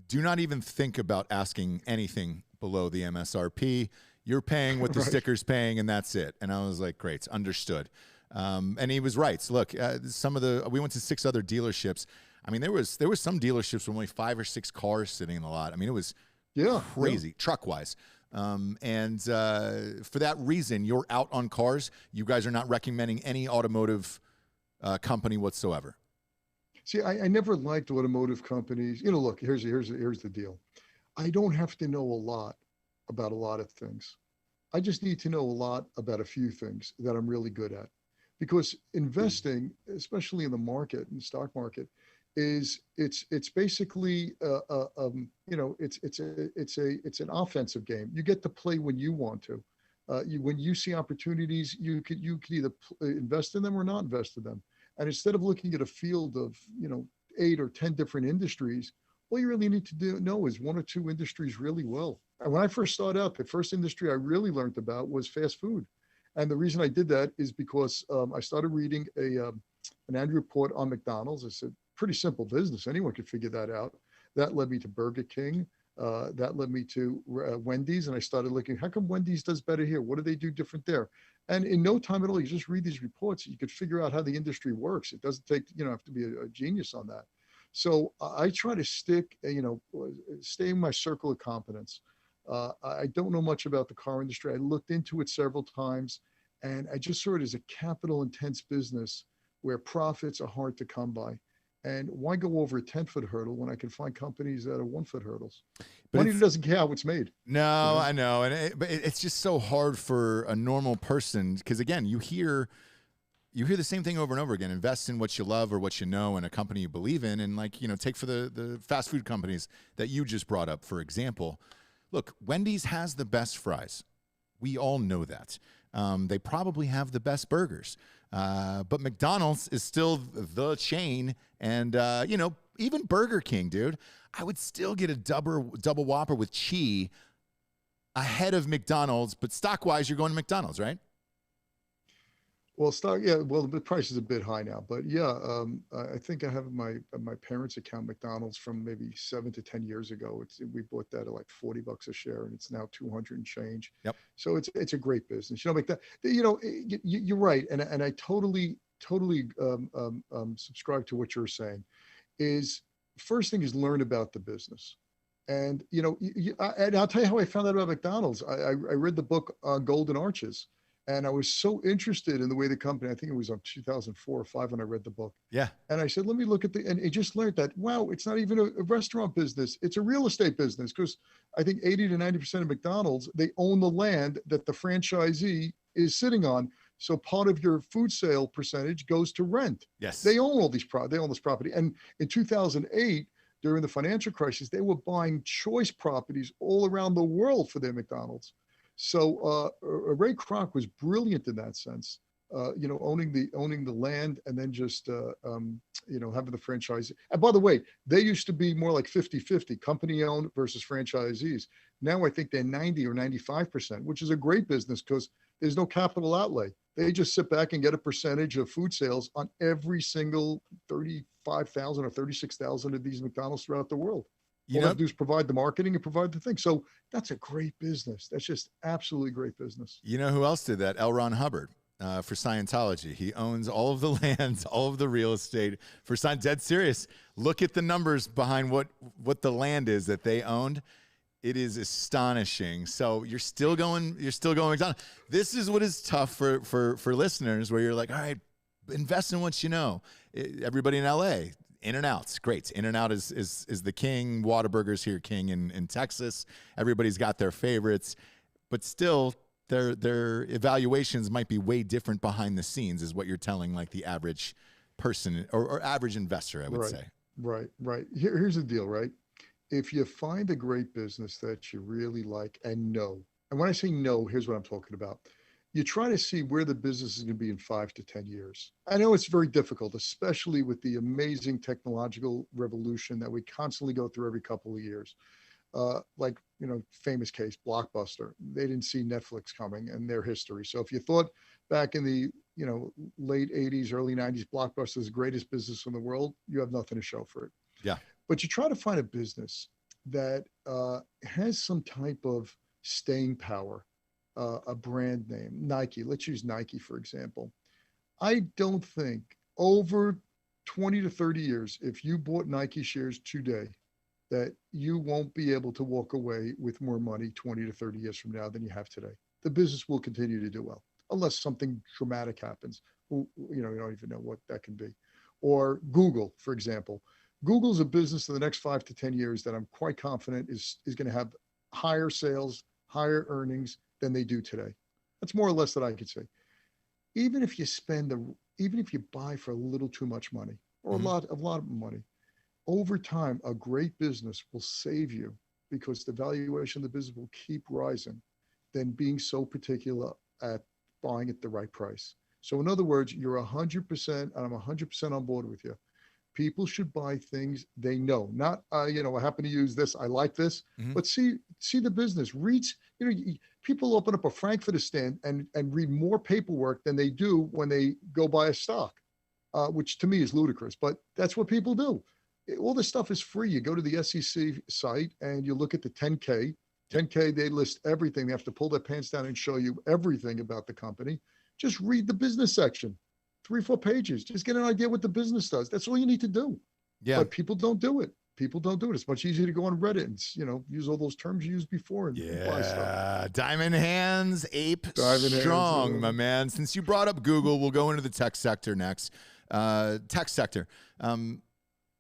do not even think about asking anything below the MSRP. You're paying what the Right. sticker's paying, and that's it. And I was like, great, understood. And he was right. So look, we went to 6 other dealerships. I mean, there was some dealerships with only 5 or 6 cars sitting in the lot. I mean, it was crazy truck-wise. And for that reason, you're out on cars. You guys are not recommending any automotive company whatsoever. See, I never liked automotive companies. Look, here's the deal. I don't have to know a lot about a lot of things. I just need to know a lot about a few things that I'm really good at. Because investing, especially in the market, in the stock market, it's basically it's an offensive game. You get to play when you want to. When you see opportunities, you could either invest in them or not invest in them. And instead of looking at a field of 8 or 10 different industries, all you really need to know is 1 or 2 industries really well. And when I first started out, the first industry I really learned about was fast food. And the reason I did that is because I started reading an annual report on McDonald's. It's a pretty simple business. Anyone could figure that out. That led me to Burger King. That led me to Wendy's. And I started looking, how come Wendy's does better here? What do they do different there? And in no time at all, you just read these reports. You could figure out how the industry works. It doesn't take, have to be a genius on that. So I try to stay in my circle of competence. I don't know much about the car industry. I looked into it several times, and I just saw it as a capital intense business where profits are hard to come by. And why go over a 10-foot hurdle when I can find companies that are 1-foot hurdles? But money doesn't care how it's made. No, I know. But it's just so hard for a normal person because, again, you hear the same thing over and over again. Invest in what you love or what you know and a company you believe in. And, take for the fast food companies that you just brought up, for example. Look, Wendy's has the best fries. We all know that. They probably have the best burgers. But McDonald's is still the chain. And, even Burger King, dude, I would still get a double Whopper with cheese ahead of McDonald's. But stock-wise, you're going to McDonald's, right? Well, the price is a bit high now, but I think I have my parents' account McDonald's from maybe 7 to 10 years ago. We bought that at like $40 a share, and it's now 200 and change. Yep. So it's a great business. You're right, and I totally subscribe to what you're saying. Is first thing is learn about the business, and and I'll tell you how I found out about McDonald's. I read the book Golden Arches. And I was so interested in the way the company, I think it was on 2004 or 5 when I read the book. Yeah. And I said, let me look at and I just learned that, wow, it's not even a restaurant business. It's a real estate business because I think 80 to 90% of McDonald's, they own the land that the franchisee is sitting on. So part of your food sale percentage goes to rent. Yes. They own all these they own this property. And in 2008, during the financial crisis, they were buying choice properties all around the world for their McDonald's. So Ray Kroc was brilliant in that sense, owning the land and then just having the franchise. And by the way, they used to be more like 50-50, company owned versus franchisees. Now I think they're 90 or 95%, which is a great business because there's no capital outlay. They just sit back and get a percentage of food sales on every single 35,000 or 36,000 of these McDonald's throughout the world. All they have to do is provide the marketing and provide the thing. So that's a great business. That's just absolutely great business. You know who else did that? L. Ron Hubbard. for Scientology. He owns all of the lands, all of the real estate for Scientology. Dead serious. Look at the numbers behind what the land is that they owned. It is astonishing. So you're still going down. This is what is tough for listeners, where you're like, all right, invest in what you know. Everybody in LA, In-N-Out's great. In-N-Out is the king. Whataburger's here, king in Texas. Everybody's got their favorites, but still their evaluations might be way different behind the scenes, is what you're telling like the average person or average investor, I would say. Right. Here's the deal, right? If you find a great business that you really like and know, and when I say know, here's what I'm talking about. You try to see where the business is going to be in 5 to 10 years. I know it's very difficult, especially with the amazing technological revolution that we constantly go through every couple of years. Like, famous case, Blockbuster. They didn't see Netflix coming and their history. So if you thought back in the, late 80s, early 90s, Blockbuster is the greatest business in the world, you have nothing to show for it. Yeah. But you try to find a business that has some type of staying power, a brand name, Nike. Let's use Nike, for example. I don't think over 20 to 30 years, if you bought Nike shares today, that you won't be able to walk away with more money 20 to 30 years from now than you have today. The business will continue to do well, unless something dramatic happens. You don't even know what that can be. Or Google, for example. Google's a business in the next 5 to 10 years that I'm quite confident is going to have higher sales, higher earnings than they do today. That's more or less that I could say. Even if you buy for a little too much money or a lot of money, over time, a great business will save you because the valuation of the business will keep rising than being so particular at buying at the right price. So in other words, you're 100%, and I'm 100% on board with you. People should buy things they know. Not, I happen to use this. I like this, but see the business. Read, people open up a Frankfurter stand and read more paperwork than they do when they go buy a stock, which to me is ludicrous. But that's what people do. All this stuff is free. You go to the SEC site and you look at the 10K. 10K, they list everything. They have to pull their pants down and show you everything about the company. Just read the business section. 3-4 pages. Just get an idea what the business does. That's all you need to do. Yeah. But people don't do it. It's much easier to go on Reddit and, use all those terms you used before and buy stuff. Diamond hands, ape strong, my man. Since you brought up Google, we'll go into the tech sector next. Tech sector.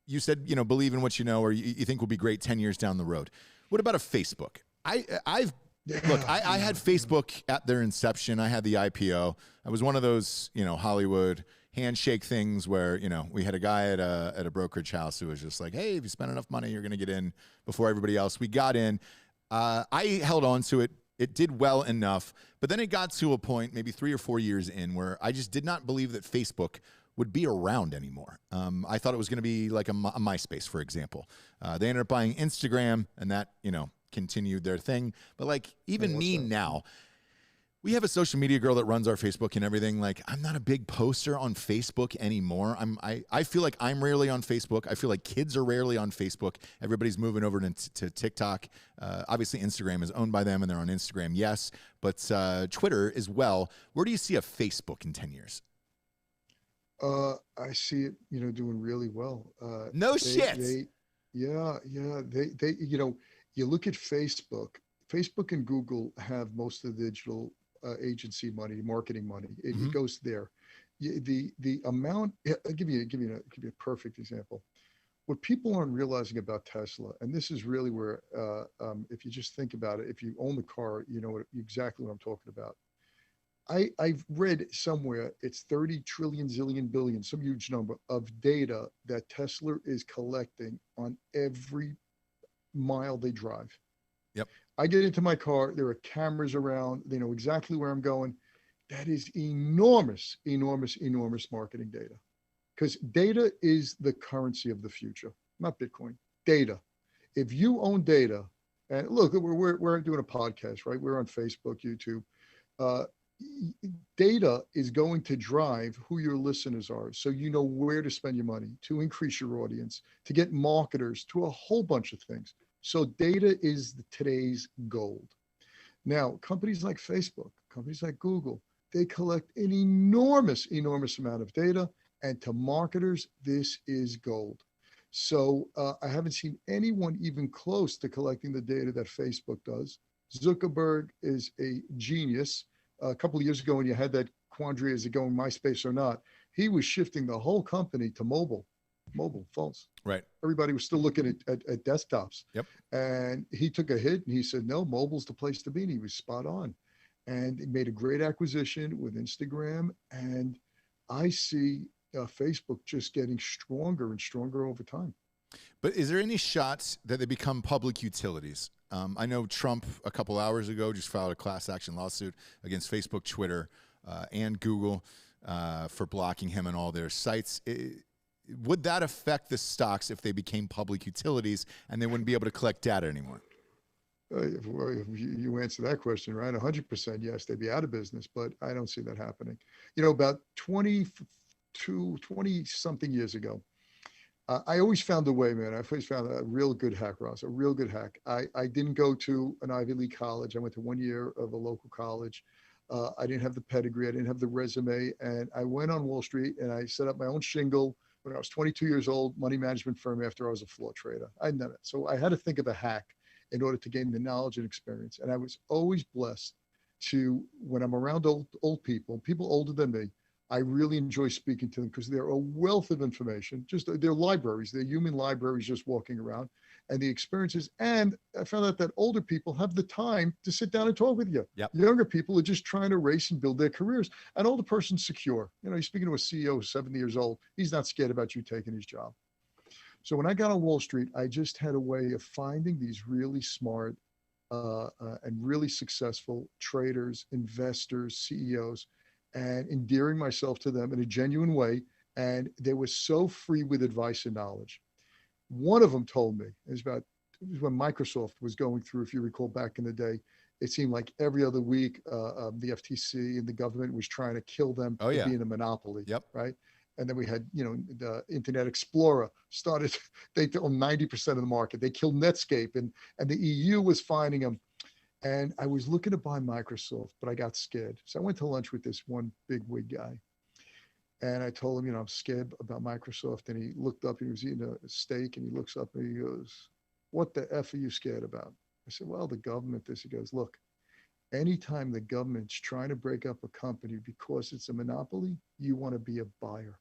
You said, believe in what you know, or you think will be great 10 years down the road. What about a Facebook? I had Facebook at their inception. I had the IPO. I was one of those, Hollywood handshake things where, we had a guy at a brokerage house who was just like, hey, if you spend enough money, you're going to get in before everybody else. We got in. I held on to it. It did well enough, but then it got to a point, maybe 3 or 4 years in, where I just did not believe that Facebook would be around anymore. I thought it was going to be like a MySpace, for example. They ended up buying Instagram, and that, continued their thing. But like, even me now, we have a social media girl that runs our Facebook and everything. Like, I'm not a big poster on Facebook anymore. I feel like I'm rarely on Facebook. I feel like kids are rarely on Facebook. Everybody's moving over to TikTok. Obviously, Instagram is owned by them, and they're on Instagram, yes. But Twitter as well. Where do you see a Facebook in 10 years? I see it, doing really well. Shit. You look at Facebook. Facebook and Google have most of the digital agency money, marketing money. It goes there. The amount. I'll give you a perfect example. What people aren't realizing about Tesla, and this is really where, if you just think about it, if you own the car, you know exactly what I'm talking about. I've read somewhere it's 30 trillion, zillion, billion, some huge number of data that Tesla is collecting on every mile they drive. Yep. I get into my car, there are cameras around, they know exactly where I'm going. That is enormous marketing data. Because data is the currency of the future, not Bitcoin. Data. If you own data, and look, we're doing a podcast, right? We're on Facebook, YouTube. Data is going to drive who your listeners are, so you know where to spend your money, to increase your audience, to get marketers, to a whole bunch of things. So data is today's gold. Now, companies like Facebook, companies like Google, they collect an enormous, enormous amount of data. And to marketers, this is gold. So I haven't seen anyone even close to collecting the data that Facebook does. Zuckerberg is a genius. A couple of years ago, when you had that quandary, is it going MySpace or not? He was shifting the whole company to mobile phones. Right. Everybody was still looking at desktops. Yep. And he took a hit and he said, no, mobile's the place to be. And he was spot on. And he made a great acquisition with Instagram. And I see Facebook just getting stronger and stronger over time. But is there any shots that they become public utilities? I know Trump a couple hours ago just filed a class action lawsuit against Facebook, Twitter, and Google for blocking him on all their sites. Would that affect the stocks if they became public utilities and they wouldn't be able to collect data anymore? You answer that question, right? 100% yes, they'd be out of business, but I don't see that happening. About 20 something years ago, I always found a way, man. I always found a real good hack, Ross, a real good hack. I didn't go to an Ivy League college. I went to 1 year of a local college. I didn't have the pedigree. I didn't have the resume. And I went on Wall Street and I set up my own shingle when I was 22 years old, money management firm after I was a floor trader. I'd done it. So I had to think of a hack in order to gain the knowledge and experience. And I was always blessed to, when I'm around old people older than me, I really enjoy speaking to them because they're a wealth of information. Just they're libraries, they're human libraries just walking around, and the experiences. And I found out that older people have the time to sit down and talk with you. Yep. Younger people are just trying to race and build their careers. An older person's secure. You're speaking to a CEO who's 70 years old. He's not scared about you taking his job. So when I got on Wall Street, I just had a way of finding these really smart and really successful traders, investors, CEOs, and endearing myself to them in a genuine way. And they were so free with advice and knowledge. One of them told me, it was when Microsoft was going through, if you recall back in the day, it seemed like every other week, the FTC and the government was trying to kill them for being a monopoly. Yep. Right. And then we had, the Internet Explorer started, they owned 90% of the market. They killed Netscape and the EU was finding them. And I was looking to buy Microsoft, but I got scared. So I went to lunch with this one big wig guy. And I told him, I'm scared about Microsoft. And he looked up, he was eating a steak, and he looks up and he goes, what the F are you scared about? I said, well, the government, this. He goes, look, anytime the government's trying to break up a company because it's a monopoly, you want to be a buyer.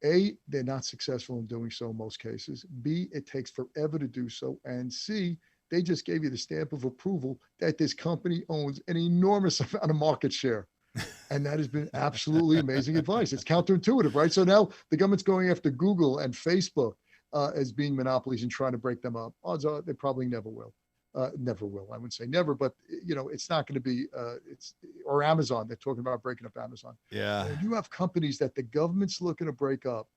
A, they're not successful in doing so in most cases. B, it takes forever to do so. And C, they just gave you the stamp of approval that this company owns an enormous amount of market share. And that has been absolutely amazing advice. It's counterintuitive, right? So now the government's going after Google and Facebook as being monopolies and trying to break them up. Odds are they probably never will. Never will. I wouldn't say never, but it's not going to be, or Amazon. They're talking about breaking up Amazon. Yeah. When you have companies that the government's looking to break up,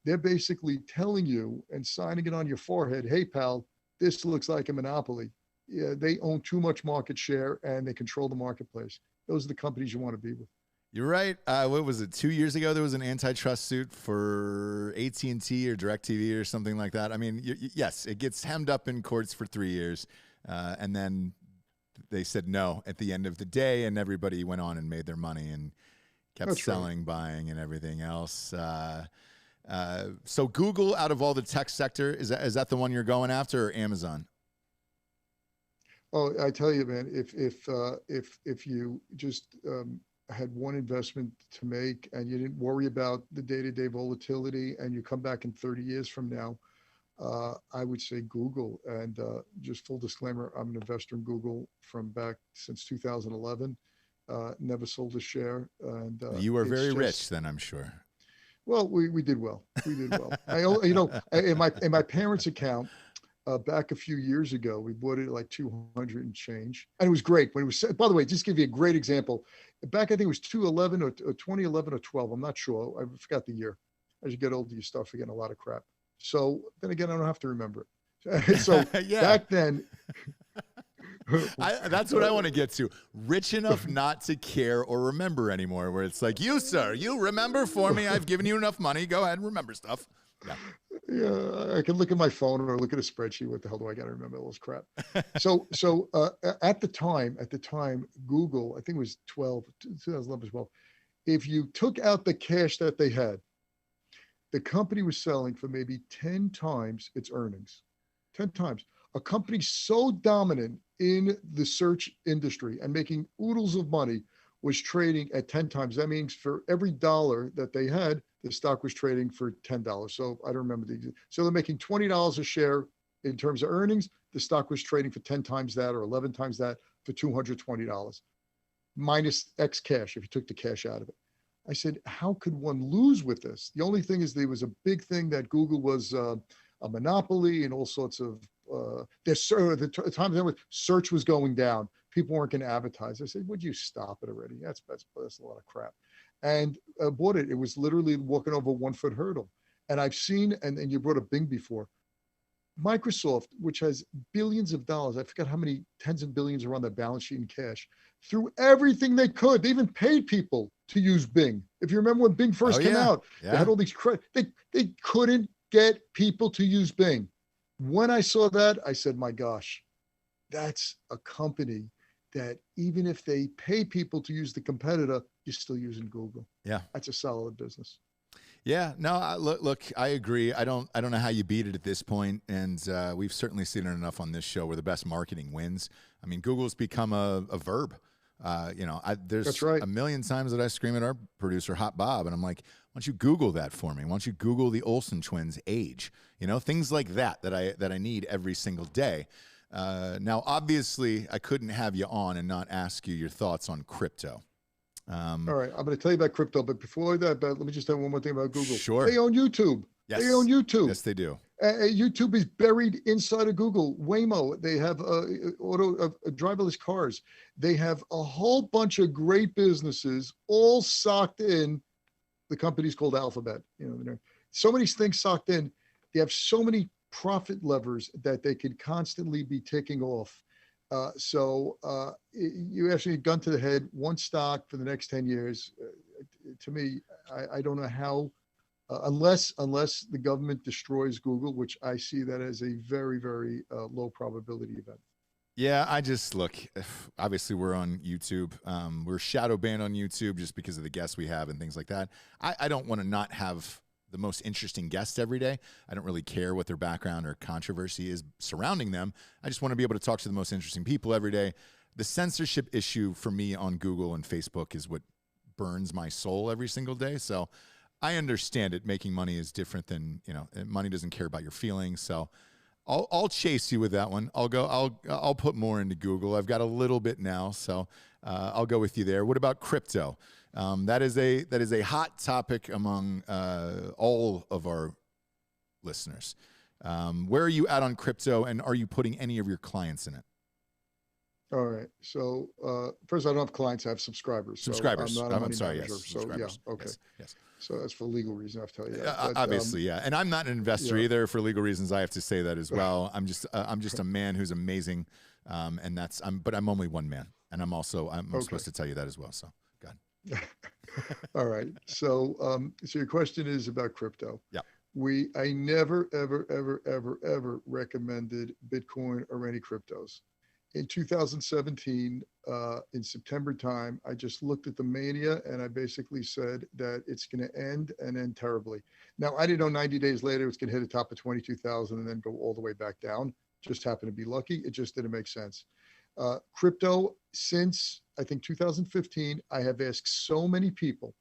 they're basically telling you and signing it on your forehead, hey, pal, this looks like a monopoly. Yeah, they own too much market share and they control the marketplace. Those are the companies you want to be with. You're right. What was it? 2 years ago, there was an antitrust suit for AT&T or DirecTV or something like that. I mean, yes, it gets hemmed up in courts for 3 years. And then they said no at the end of the day, and everybody went on and made their money and kept That's selling, right. buying, and everything else. So Google, out of all the tech sector, is that the one you're going after, or Amazon? Oh, I tell you, man, if you just had one investment to make and you didn't worry about the day-to-day volatility, and you come back in 30 years from now, I would say Google. And just full disclaimer, I'm an investor in Google from back since 2011. Never sold a share. And you were very rich then, I'm sure. Well, we did well. We did well. In my parents' account, back a few years ago, we bought it at like 200 and change. And it was great. When it was, by the way, just give you a great example. Back, I think it was 2011 or 2011 or 12. I'm not sure. I forgot the year. As you get older, you start forgetting a lot of crap. So then again, I don't have to remember it. So back then. That's what I want to get to. Rich enough not to care or remember anymore, where it's like, you, sir, you remember for me. I've given you enough money. Go ahead and remember stuff. Yeah. Yeah, I can look at my phone or look at a spreadsheet. What the hell do I got to remember all this crap? So at the time, Google, I think it was 2011, 12. If you took out the cash that they had, the company was selling for maybe 10 times its earnings. 10 times. A company so dominant in the search industry and making oodles of money was trading at 10 times. That means for every dollar that they had, the stock was trading for $10. So I don't remember so they're making $20 a share in terms of earnings. The stock was trading for 10 times that or 11 times that for $220 minus X cash if you took the cash out of it. I said, how could one lose with this? The only thing is there was a big thing that Google was a monopoly and all sorts of the time that search was going down. People weren't going to advertise. I said, would you stop it already? That's a lot of crap. And bought it. It was literally walking over a 1-foot hurdle. And I've seen, and you brought up Bing before, Microsoft, which has billions of dollars, I forgot how many tens of billions are on their balance sheet in cash, through everything they could. They even paid people to use Bing. If you remember when Bing first came out, they had all these they couldn't get people to use Bing. When I saw that, I said, my gosh, that's a company that even if they pay people to use the competitor, you're still using Google. Yeah. That's a solid business. Yeah, no, look, I agree. I don't know how you beat it at this point, and we've certainly seen it enough on this show where the best marketing wins. I mean, Google's become a verb. There's That's right. a million times that I scream at our producer, Hot Bob, and I'm like, why don't you Google that for me? Why don't you Google the Olsen twins' age? Things like that I need every single day. Now, obviously, I couldn't have you on and not ask you your thoughts on crypto. All right, I'm going to tell you about crypto, but before that, let me just tell you one more thing about Google. Sure. They own YouTube. Yes. They own YouTube. Yes, they do. YouTube is buried inside of Google. Waymo, they have driverless cars. They have a whole bunch of great businesses all socked in. The company's called Alphabet. So many things socked in. They have so many profit levers that they could constantly be taking off. You actually gun to the head, one stock for the next 10 years. To me, I don't know how, unless the government destroys Google, which I see that as a very, very low probability event. Yeah, I just look, obviously we're on YouTube. We're shadow banned on YouTube just because of the guests we have and things like that. I don't want to not have the most interesting guests every day. I don't really care what their background or controversy is surrounding them. I just want to be able to talk to the most interesting people every day. The censorship issue for me on Google and Facebook is what burns my soul every single day. So I understand it. Making money is different than, money doesn't care about your feelings. So I'll chase you with that one. I'll put more into Google. I've got a little bit now, so I'll go with you there. What about crypto? That is a hot topic among all of our listeners. Where are you at on crypto, and are you putting any of your clients in it? All right. So first, I don't have clients. I have subscribers. Subscribers. So I'm not a money sorry. manager. Yes. So yeah. Okay. Yes. So that's for legal reasons. I have to tell you that. But, obviously, yeah. And I'm not an investor either. For legal reasons, I have to say that as well. I'm just a man who's amazing, but I'm only one man, and I'm supposed to tell you that as well. So, God. All right. So your question is about crypto. Yeah. I never, ever recommended Bitcoin or any cryptos. In 2017, in September time, I just looked at the mania and I basically said that it's going to end and end terribly. Now, I didn't know 90 days later it's going to hit a top of 22,000 and then go all the way back down. Just happened to be lucky. It just didn't make sense. Crypto, since I think 2015, I have asked so many people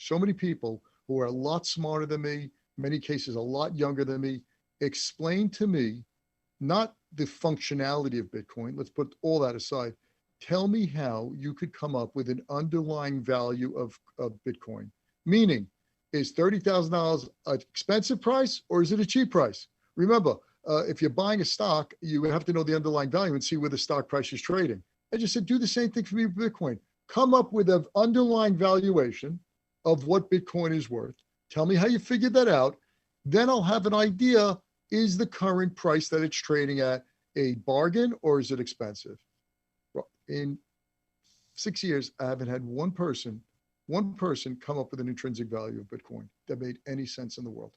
who are a lot smarter than me, in many cases a lot younger than me, explain to me, not the functionality of Bitcoin, let's put all that aside. Tell me how you could come up with an underlying value of Bitcoin. Meaning, is $30,000 an expensive price or is it a cheap price? Remember, if you're buying a stock, you have to know the underlying value and see where the stock price is trading. I just said, do the same thing for me with Bitcoin. Come up with an underlying valuation of what Bitcoin is worth. Tell me how you figured that out. Then I'll have an idea, is the current price that it's trading at a bargain or is it expensive? In 6 years, I haven't had one person come up with an intrinsic value of Bitcoin that made any sense in the world.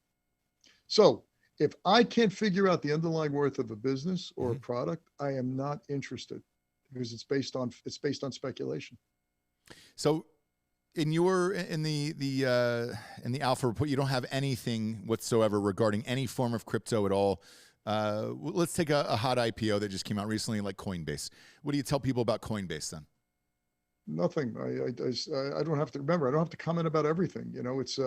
So If I can't figure out the underlying worth of a business or a Mhm. product, I am not interested because it's based on speculation. So in the alpha report, you don't have anything whatsoever regarding any form of crypto at all. Let's take a hot IPO that just came out recently, like Coinbase. What do you tell people about Coinbase then? Nothing. I don't have to remember. I don't have to comment about everything. It's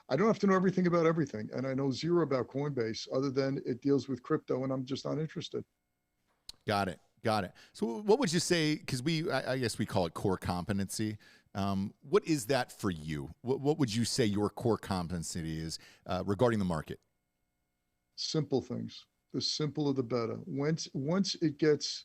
I don't have to know everything about everything, and I know zero about Coinbase other than it deals with crypto, and I'm just not interested. Got it. Got it. So what would you say? Because I guess we call it core competency. What is that for you? What would you say your core competency is regarding the market? Simple things. The simpler the better. Once it gets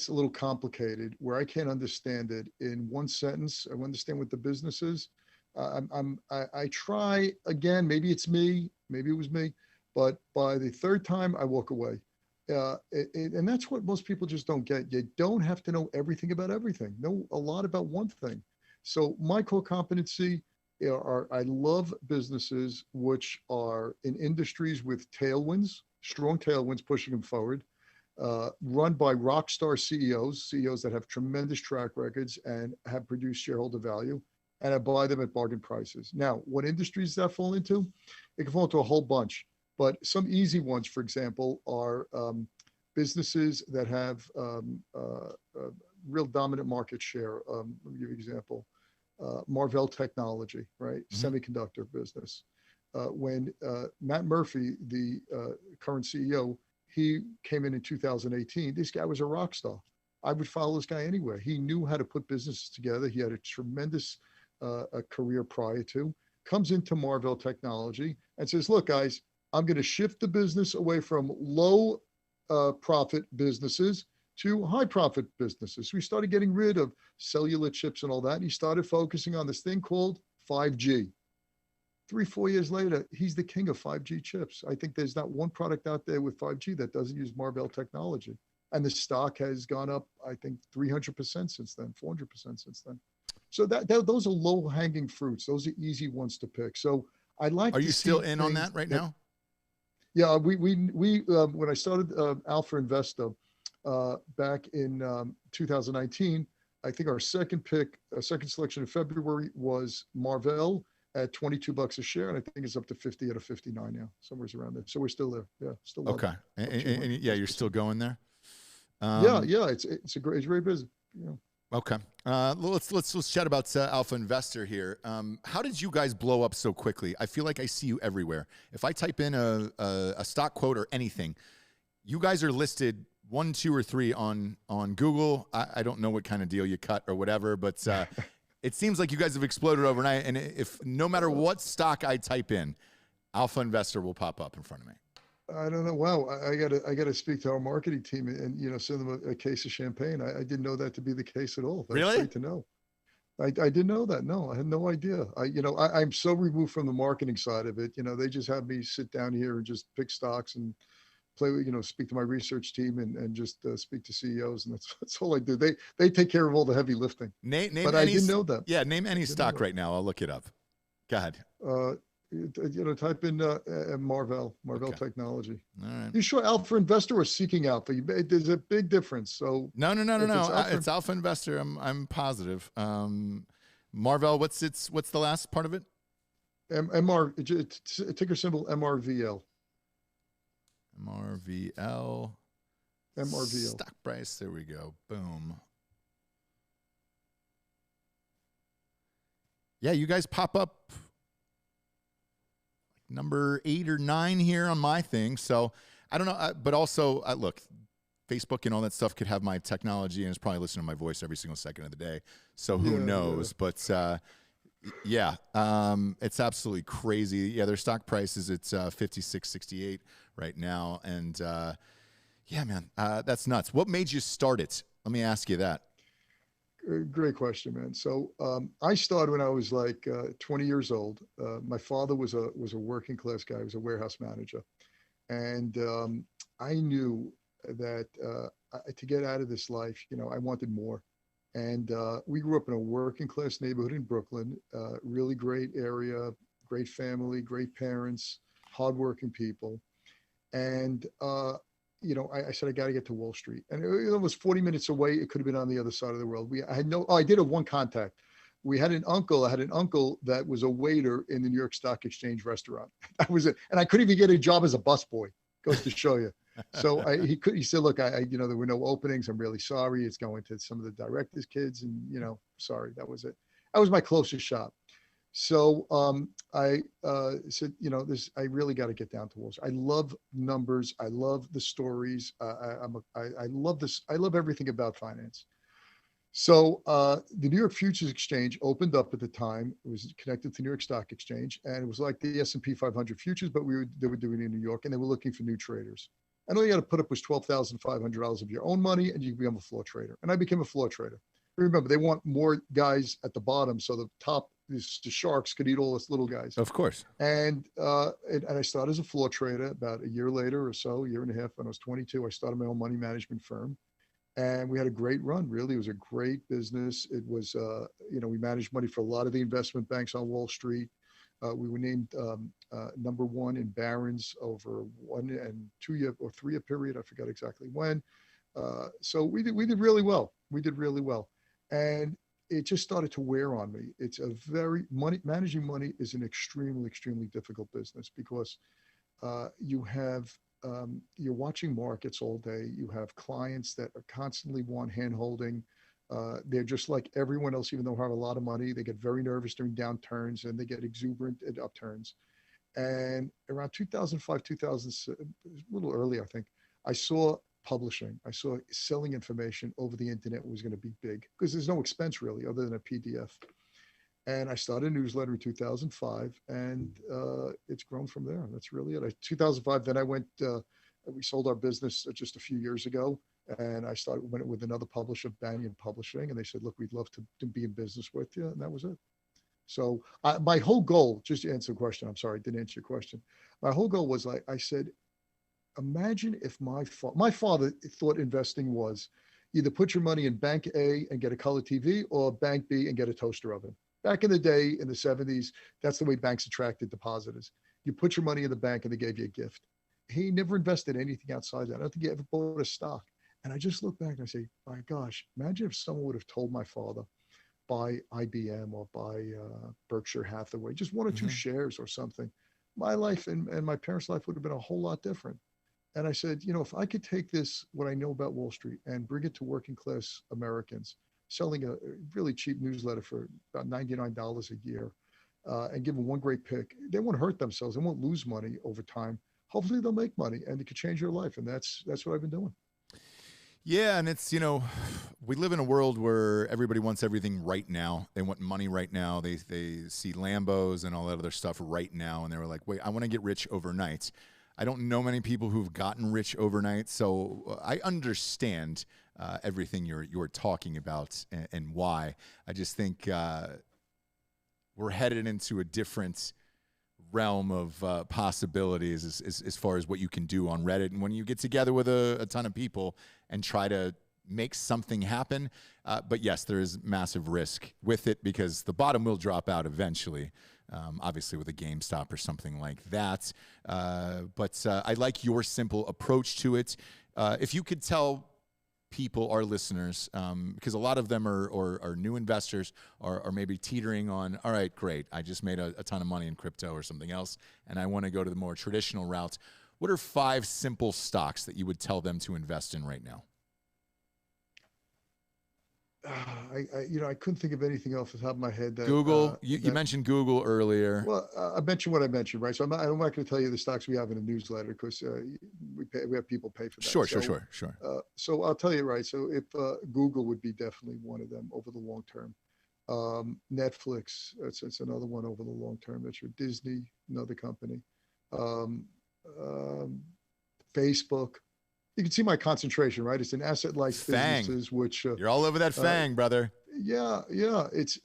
a little complicated, where I can't understand it in one sentence, I understand what the business is. I try again. Maybe it's me. Maybe it was me, but by the third time, I walk away. And that's what most people just don't get. You don't have to know everything about everything. Know a lot about one thing. So my core competency are I love businesses which are in industries with tailwinds, strong tailwinds pushing them forward, run by rock star CEOs that have tremendous track records and have produced shareholder value, and I buy them at bargain prices. Now, what industries does that fall into? It can fall into a whole bunch, but some easy ones, for example, are businesses that have real dominant market share. Let me give you an example. Marvell Technology, right? Mm-hmm. Semiconductor business. When Matt Murphy, the current CEO, he came in 2018. This guy was a rock star. I would follow this guy anywhere. He knew how to put businesses together. He had a tremendous career prior to. Comes into Marvell Technology and says, "Look, guys, I'm going to shift the business away from low profit businesses to high profit businesses." So we started getting rid of cellular chips and all that. And he started focusing on this thing called 5G. 3, 4 years later, he's the king of 5G chips. I think there's not one product out there with 5G that doesn't use Marvell technology. And the stock has gone up, I think, 300% since then, 400% since then. So those are low hanging fruits. Those are easy ones to pick. So I like Are to you still see in on things that right that, now? yeah, we when I started Alpha Investo back in 2019, I think our second selection in February was Marvell at $22 a share, and I think it's up to 50 at a 59 now, somewhere around there. So we're still there. Yeah, still love Okay, and yeah, you're still going there. Yeah, Um, yeah, it's great business. Yeah. okay, let's chat about Alpha Investor here. How did you guys blow up so quickly? I feel like I see you everywhere. If I type in a stock quote or anything, you guys are listed 1, 2, or 3 on Google. I don't know what kind of deal you cut or whatever, but it seems like you guys have exploded overnight. And if no matter what stock I type in, Alpha Investor will pop up in front of me. I don't know. Wow, I gotta speak to our marketing team and send them a case of champagne. I didn't know that to be the case at all. That's Really? great to know. I didn't know that. No, I had no idea. I'm so removed from the marketing side of it. They just have me sit down here and just pick stocks and play with, speak to my research team and just speak to CEOs, and that's all I do. They take care of all the heavy lifting. Name But I any. didn't know that. Yeah, name I any didn't know stock that. right now. I'll look it up. Go ahead. Type in Marvell Okay. Technology. All right. You sure Alpha Investor or Seeking Alpha? There's a big difference. So No, no, no, no, if no. it's Alpha, It's Alpha Investor. I'm positive. Marvell. What's the last part of it? MR ticker symbol MRVL. MRVL. MRVL. Stock price. There we go. Boom. Yeah, you guys pop up number 8 or 9 here on my thing. So I don't know, but also look, Facebook and all that stuff could have my technology, and it's probably listening to my voice every single second of the day. So who knows? Yeah. But yeah, it's absolutely crazy. Yeah, their stock price is it's 56.68 right now, and yeah, man, that's nuts. What made you start it? Let me ask you that. Great question, man. So I started when I was like 20 years old. My father was a working class guy. He was a warehouse manager, and I knew that to get out of this life, I wanted more. And we grew up in a working class neighborhood in Brooklyn, really great area, great family, great parents, hardworking people. And, I said, I got to get to Wall Street. And it was 40 minutes away. It could have been on the other side of the world. I did have one contact. I had an uncle that was a waiter in the New York Stock Exchange restaurant. That was it. And I couldn't even get a job as a busboy. Goes to show you. So he said, look, there were no openings. I'm really sorry. It's going to some of the directors' kids. And, sorry, that was it. That was my closest shop. So I said, I really got to get down to Wall Street. I love numbers. I love the stories. I love this. I love everything about finance. So the New York Futures Exchange opened up at the time. It was connected to the New York Stock Exchange, and it was like the S&P 500 futures, but they were doing it in New York, and they were looking for new traders. And all you got to put up was $12,500 of your own money, and you can become a floor trader. And I became a floor trader. Remember, they want more guys at the bottom, so the top, the sharks could eat all us little guys. Of course. And I started as a floor trader. About a year later or so, a year and a half, when I was 22, I started my own money management firm. And we had a great run, really. It was a great business. It was, we managed money for a lot of the investment banks on Wall Street. We were named number one in Barron's over 1 and 2 year or 3 year period. I forgot exactly when. So we did really well. We did really well. And it just started to wear on me. It's managing money is an extremely, extremely difficult business because you're watching markets all day. You have clients that are constantly want hand-holding. They're just like everyone else, even though they have a lot of money. They get very nervous during downturns and they get exuberant at upturns. And around 2005, 2006, a little early, I think, I saw publishing. I saw selling information over the internet was going to be big because there's no expense really other than a PDF. And I started a newsletter in 2005, and it's grown from there. That's really it. 2005, then we sold our business just a few years ago, and went with another publisher, Banyan Publishing, and they said, look, we'd love to be in business with you, and that was it. So my whole goal, just to answer the question, I'm sorry, I didn't answer your question. My whole goal was, like I said, imagine if my father thought investing was either put your money in bank A and get a color TV or bank B and get a toaster oven. Back in the day, in the 70s, that's the way banks attracted depositors. You put your money in the bank and they gave you a gift. He never invested anything outside that. I don't think he ever bought a stock. And I just look back and I say, my gosh, imagine if someone would have told my father, buy IBM or buy Berkshire Hathaway, just 1 or 2 shares or something. My life and my parents' life would have been a whole lot different. And I said, if I could take what I know about Wall Street and bring it to working class Americans, selling a really cheap newsletter for about $99 a year, and give them one great pick, they won't hurt themselves. They won't lose money over time. Hopefully they'll make money and it could change their life. And that's what I've been doing. Yeah. And it's, we live in a world where everybody wants everything right now. They want money right now. They see Lambos and all that other stuff right now. And they were like, wait, I want to get rich overnight. I don't know many people who've gotten rich overnight, so I understand everything you're talking about and why. I just think we're headed into a different realm of possibilities as far as what you can do on Reddit. And when you get together with a ton of people and try to make something happen, but yes, there is massive risk with it because the bottom will drop out eventually. Obviously with a GameStop or something like that. But I like your simple approach to it. If you could tell people, our listeners, because a lot of them are new investors or maybe teetering on, all right, great, I just made a ton of money in crypto or something else, and I want to go to the more traditional route. What are 5 simple stocks that you would tell them to invest in right now? I couldn't think of anything off the top of my head. Google. You mentioned Google earlier. Well, I mentioned what I mentioned, right? So I'm not going to tell you the stocks we have in a newsletter because we have people pay for that. Sure. So I'll tell you, right? So if Google would be definitely one of them over the long term. Netflix, that's another one over the long term. That's your Disney, another company. Facebook. You can see my concentration, right? It's an asset-like businesses, which you're all over that FANG, brother. Yeah. It's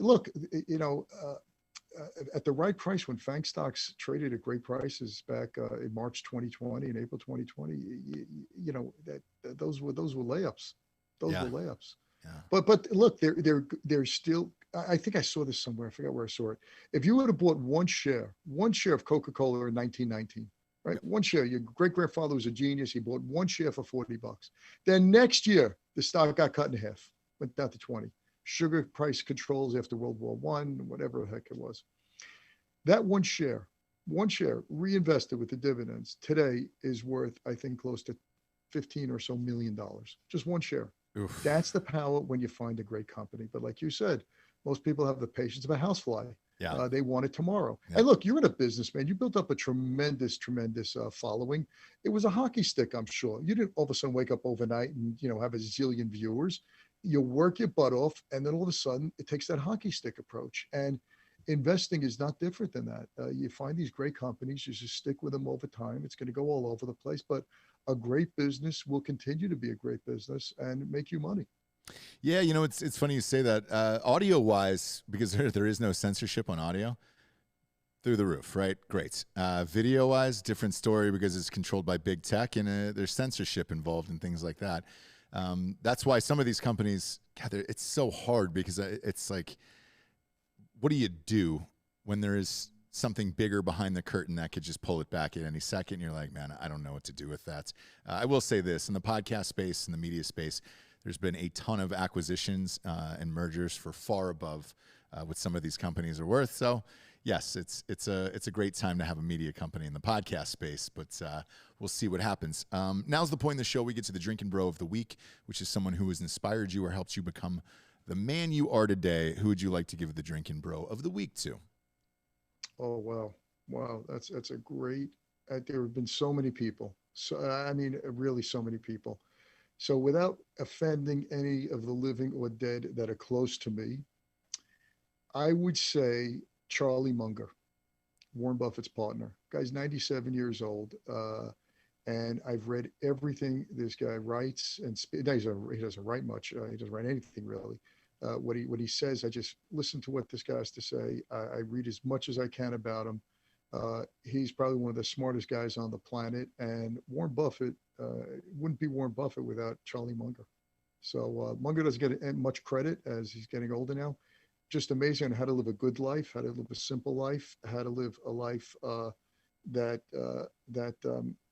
at the right price when FANG stocks traded at great prices back in March 2020 and April 2020. Those were layups. Those were layups. Yeah. But look, they're still. I think I saw this somewhere. I forgot where I saw it. If you would have bought one share of Coca-Cola in 1919, right? One share. Your great grandfather was a genius. He bought one share for $40. Then next year, the stock got cut in half, went down to 20. Sugar price controls after World War One, whatever the heck it was. That one share reinvested with the dividends today is worth, I think, close to 15 or so million dollars. Just one share. Oof. That's the power when you find a great company. But like you said, most people have the patience of a housefly. Yeah. They want it tomorrow. Yeah. And look, you're in a business, man. You built up a tremendous following. It was a hockey stick, I'm sure. You didn't all of a sudden wake up overnight and have a zillion viewers. You work your butt off, and then all of a sudden, it takes that hockey stick approach. And investing is not different than that. You find these great companies, you just stick with them over time. It's going to go all over the place, but a great business will continue to be a great business and make you money. Yeah, it's funny you say that. Audio wise, because there is no censorship on audio, through the roof, right? Great. Video wise, different story because it's controlled by big tech and there's censorship involved and things like that. That's why some of these companies, God, it's so hard because it's like, what do you do when there is something bigger behind the curtain that could just pull it back at any second? And you're like, man, I don't know what to do with that. I will say this, in the podcast space, in the media space, there's been a ton of acquisitions and mergers for far above what some of these companies are worth. So yes, it's a great time to have a media company in the podcast space, but we'll see what happens. Now's the point in the show we get to the Drinkin' Bro of the Week, which is someone who has inspired you or helped you become the man you are today. Who would you like to give the Drinkin' Bro of the Week to? Oh, wow. That's a great. There have been so many people. So I mean, really, so many people. So without offending any of the living or dead that are close to me, I would say Charlie Munger, Warren Buffett's partner. Guy's 97 years old, and I've read everything this guy writes. And he doesn't write much. He doesn't write anything really. What he says, I just listen to what this guy has to say. I read as much as I can about him. He's probably one of the smartest guys on the planet. And Warren Buffett wouldn't be Warren Buffett without Charlie Munger. So Munger doesn't get much credit as he's getting older now. Just amazing on how to live a good life, how to live a simple life, how to live a life that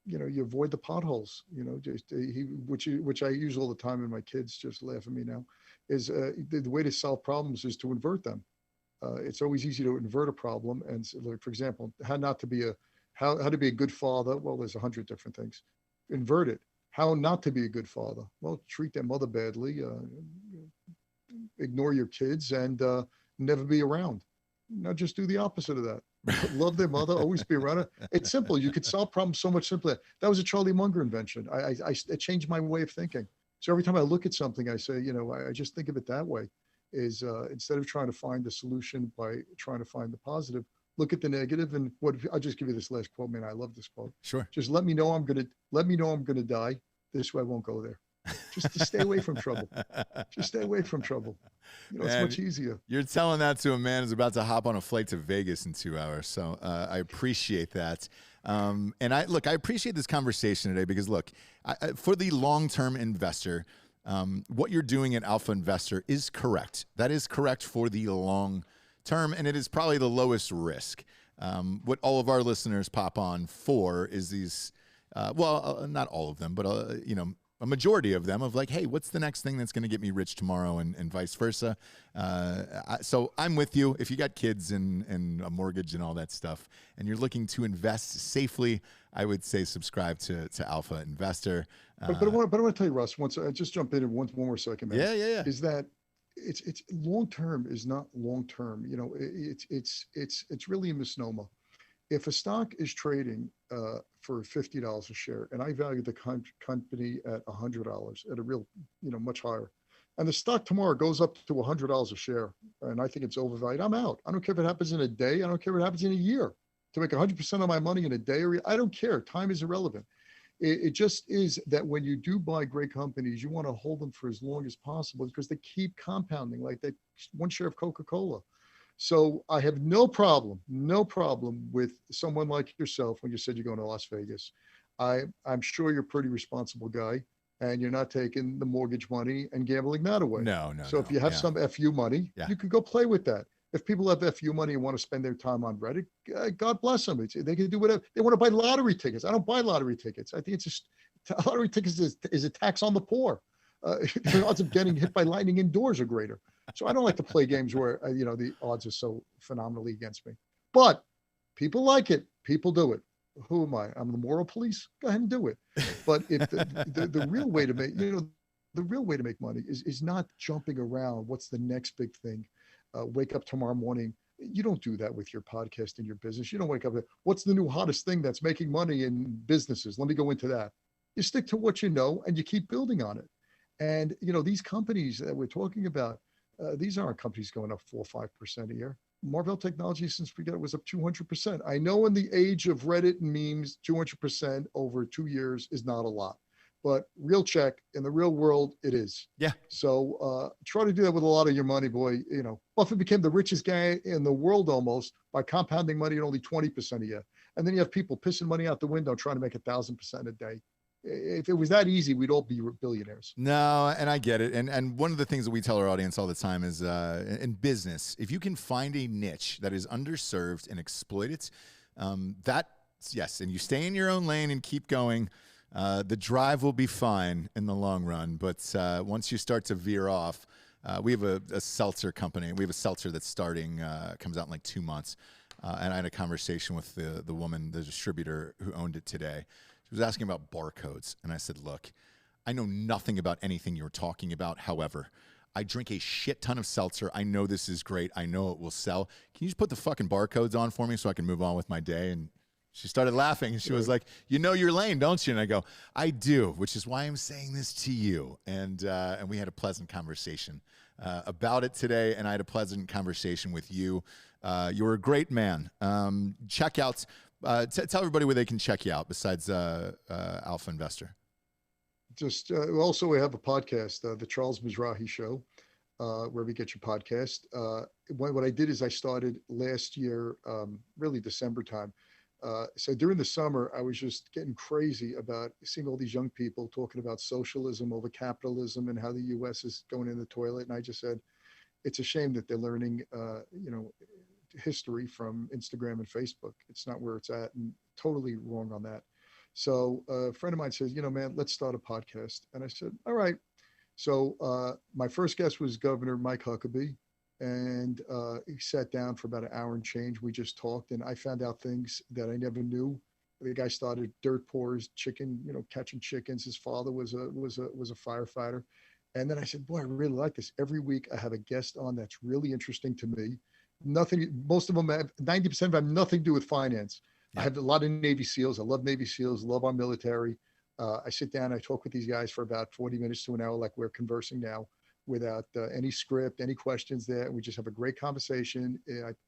you avoid the potholes. Which I use all the time, and my kids just laugh at me now. Is the way to solve problems is to invert them. It's always easy to invert a problem. And so, like, for example, how to be a good father. Well, there's 100 different things. Invert it. How not to be a good father. Well, treat their mother badly, ignore your kids, and never be around. Now just do the opposite of that. Love their mother, always be around her. It's simple. You could solve problems so much simpler. That was a Charlie Munger invention. It changed my way of thinking. So every time I look at something, I say, I just think of it that way. Is instead of trying to find the solution by trying to find the positive, look at the negative. And I'll just give you this last quote, man. I love this quote. Sure. Just let me know I'm gonna die. This way I won't go there. Just to stay away from trouble. Just stay away from trouble. It's much easier. You're telling that to a man who's about to hop on a flight to Vegas in 2 hours. So I appreciate that. And I appreciate this conversation today because for the long-term investor, what you're doing at Alpha Investor is correct. That is correct for the long term, and it is probably the lowest risk. What all of our listeners pop on for is these, not all of them, but a majority of them of like, hey, what's the next thing that's going to get me rich tomorrow, and vice versa. So I'm with you. If you got kids and a mortgage and all that stuff, and you're looking to invest safely, I would say subscribe to Alpha Investor. But I want to tell you, Russ, once I just jump in one more second, man. Yeah. Is that it's long term is not long term. It's really a misnomer. If a stock is trading for $50 a share, and I value the company at $100 at a real, much higher, and the stock tomorrow goes up to $100 a share, and I think it's overvalued, I'm out. I don't care if it happens in a day. I don't care if it happens in a year. To make 100% of my money in a day, I don't care. Time is irrelevant. It just is that when you do buy great companies, you want to hold them for as long as possible because they keep compounding, like that one share of Coca-Cola. So I have no problem with someone like yourself when you said you're going to Las Vegas. I'm sure you're a pretty responsible guy, and you're not taking the mortgage money and gambling that away. No. So if you have some FU money, Yeah. you can go play with that. If people have FU money and want to spend their time on Reddit, God bless them. They can do whatever they want to buy lottery tickets. I don't buy lottery tickets. I think it's just lottery tickets is a tax on the poor. The odds of getting hit by lightning indoors are greater. So I don't like to play games where the odds are so phenomenally against me. But people like it. People do it. Who am I? I'm the moral police. Go ahead and do it. But if the real way to make the real way to make money is not jumping around. What's the next big thing? Wake up tomorrow morning. You don't do that with your podcast and your business. You don't wake up. What's the new hottest thing that's making money in businesses? Let me go into that. You stick to what you know and you keep building on it. And these companies that we're talking about, these aren't companies going up 4 or 5% a year. Marvell Technology, since we got it, was up 200%. I know in the age of Reddit and memes, 200% over 2 years is not a lot, but real check in the real world, it is. Yeah. So try to do that with a lot of your money, boy. Buffett became the richest guy in the world almost by compounding money at only 20% a year. And then you have people pissing money out the window trying to make 1,000% a day. If it was that easy, we'd all be billionaires. No, and I get it. And one of the things that we tell our audience all the time is in business, if you can find a niche that is underserved and exploit it, yes, and you stay in your own lane and keep going, the drive will be fine in the long run. But once you start to veer off, we have a seltzer company. We have a seltzer that's starting, comes out in like 2 months. And I had a conversation with the woman, the distributor who owned it today. She was asking about barcodes, and I said, look, I know nothing about anything you're talking about. However, I drink a shit ton of seltzer. I know this is great. I know it will sell. Can you just put the fucking barcodes on for me so I can move on with my day? And she started laughing, and she was like, you know your lane, don't you? And I go, I do, which is why I'm saying this to you. And we had a pleasant conversation about it today, and I had a pleasant conversation with you. You're a great man. Check out... tell everybody where they can check you out besides Alpha Investor. Just also, we have a podcast, the Charles Mizrahi Show, where we get your podcast. What I did is I started last year, really December time. So during the summer, I was just getting crazy about seeing all these young people talking about socialism over capitalism and how the U.S. is going in the toilet. And I just said, it's a shame that they're learning, history from Instagram and Facebook. It's not where it's at, and totally wrong on that. So a friend of mine says, man, let's start a podcast. And I said, all right. So my first guest was Governor Mike Huckabee, and he sat down for about an hour and change. We just talked, and I found out things that I never knew. The guy started dirt pours, catching chickens. His father was a firefighter. And then I said, boy, I really like this. Every week I have a guest on that's really interesting to me. Most of them have 90% of them have nothing to do with finance. Yeah. I have a lot of Navy SEALs. I love Navy SEALs, love our military. I sit down, I talk with these guys for about 40 minutes to an hour, like we're conversing now, without any script, any questions there. And we just have a great conversation.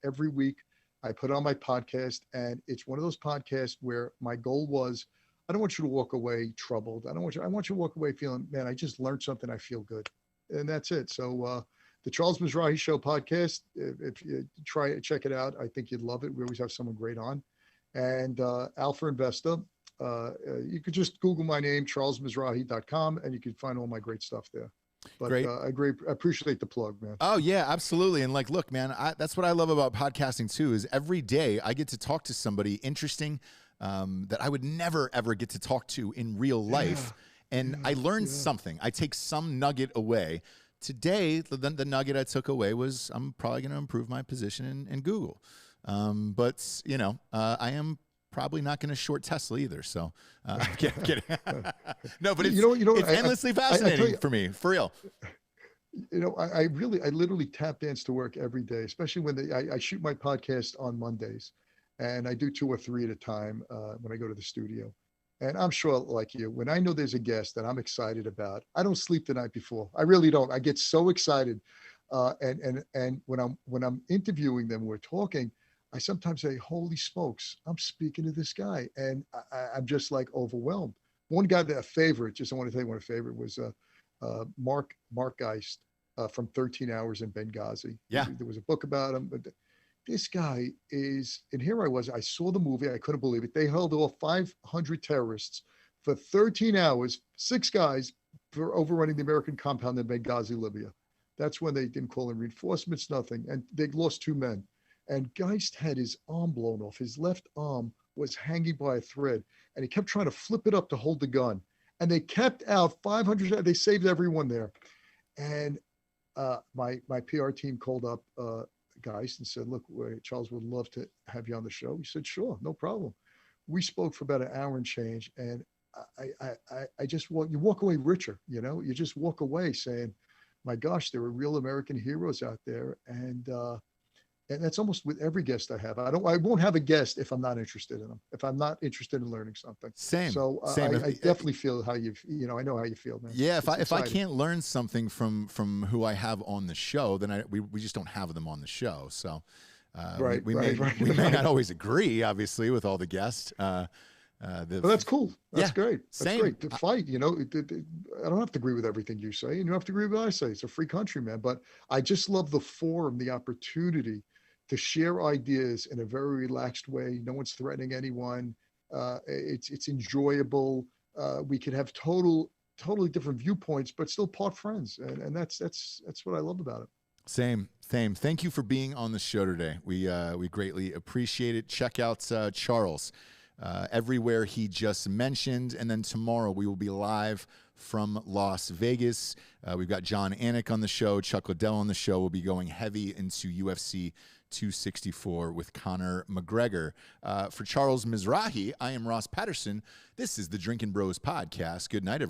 Every week I put on my podcast, and it's one of those podcasts where my goal was, I don't want you to walk away troubled. I want you to walk away feeling, man, I just learned something. I feel good. And that's it. So, the Charles Mizrahi Show podcast, if you check it out, I think you'd love it. We always have someone great on. And Alpha Investor, you could just Google my name, charlesmizrahi.com, and you can find all my great stuff there. But great. I appreciate the plug, man. Oh, yeah, absolutely. And look, man, that's what I love about podcasting, too, is every day I get to talk to somebody interesting that I would never, ever get to talk to in real life. Yeah. And I learned something. I take some nugget away. Today, the nugget I took away was I'm probably going to improve my position in Google. But, I am probably not going to short Tesla either. So I'm kidding. No, but it's endlessly fascinating for me, for real. I literally tap dance to work every day, especially when I shoot my podcast on Mondays, and I do 2 or 3 at a time when I go to the studio. And I'm sure, like you, when I know there's a guest that I'm excited about, I don't sleep the night before. I really don't. I get so excited. And when I'm interviewing them, we're talking, I sometimes say, holy smokes, I'm speaking to this guy. And I'm just like overwhelmed. One guy that a favorite, just I want to tell you one a favorite, was Mark Geist from 13 Hours in Benghazi. Yeah. There was a book about him, but this guy is, and here I saw the movie, I couldn't believe it. They held off 500 terrorists for 13 hours, 6 guys for overrunning the American compound in Benghazi, Libya. That's when they didn't call in reinforcements, nothing. And they lost 2 men. And Geist had his arm blown off. His left arm was hanging by a thread. And he kept trying to flip it up to hold the gun. And they kept out 500. They saved everyone there. And my PR team called up Geist and said, look, Charles would love to have you on the show. He said, sure, no problem. We spoke for about an hour and change. And I just you walk away richer, you just walk away saying, my gosh, there are real American heroes out there. And that's almost with every guest I have. I won't have a guest if I'm not interested in them, if I'm not interested in learning something. Same. So Same. I definitely feel how I know how you feel, man. Yeah. If I can't learn something from who I have on the show, then we just don't have them on the show. So we may not always agree, obviously, with all the guests. Well, that's cool. That's great. That's same. great. To fight, I don't have to agree with everything you say, and you don't have to agree with what I say. It's a free country, man. But I just love the forum, the opportunity to share ideas in a very relaxed way. No one's threatening anyone. It's enjoyable. We could have totally different viewpoints, but still part friends, and that's what I love about it. Same. Thank you for being on the show today. We greatly appreciate it. Check out Charles everywhere he just mentioned, and then tomorrow we will be live from Las Vegas. We've got John Anik on the show, Chuck Liddell on the show. We'll be going heavy into UFC 264 with Conor McGregor. For Charles Mizrahi, I am Ross Patterson. This is the Drinkin' Bros podcast. Good night, everyone.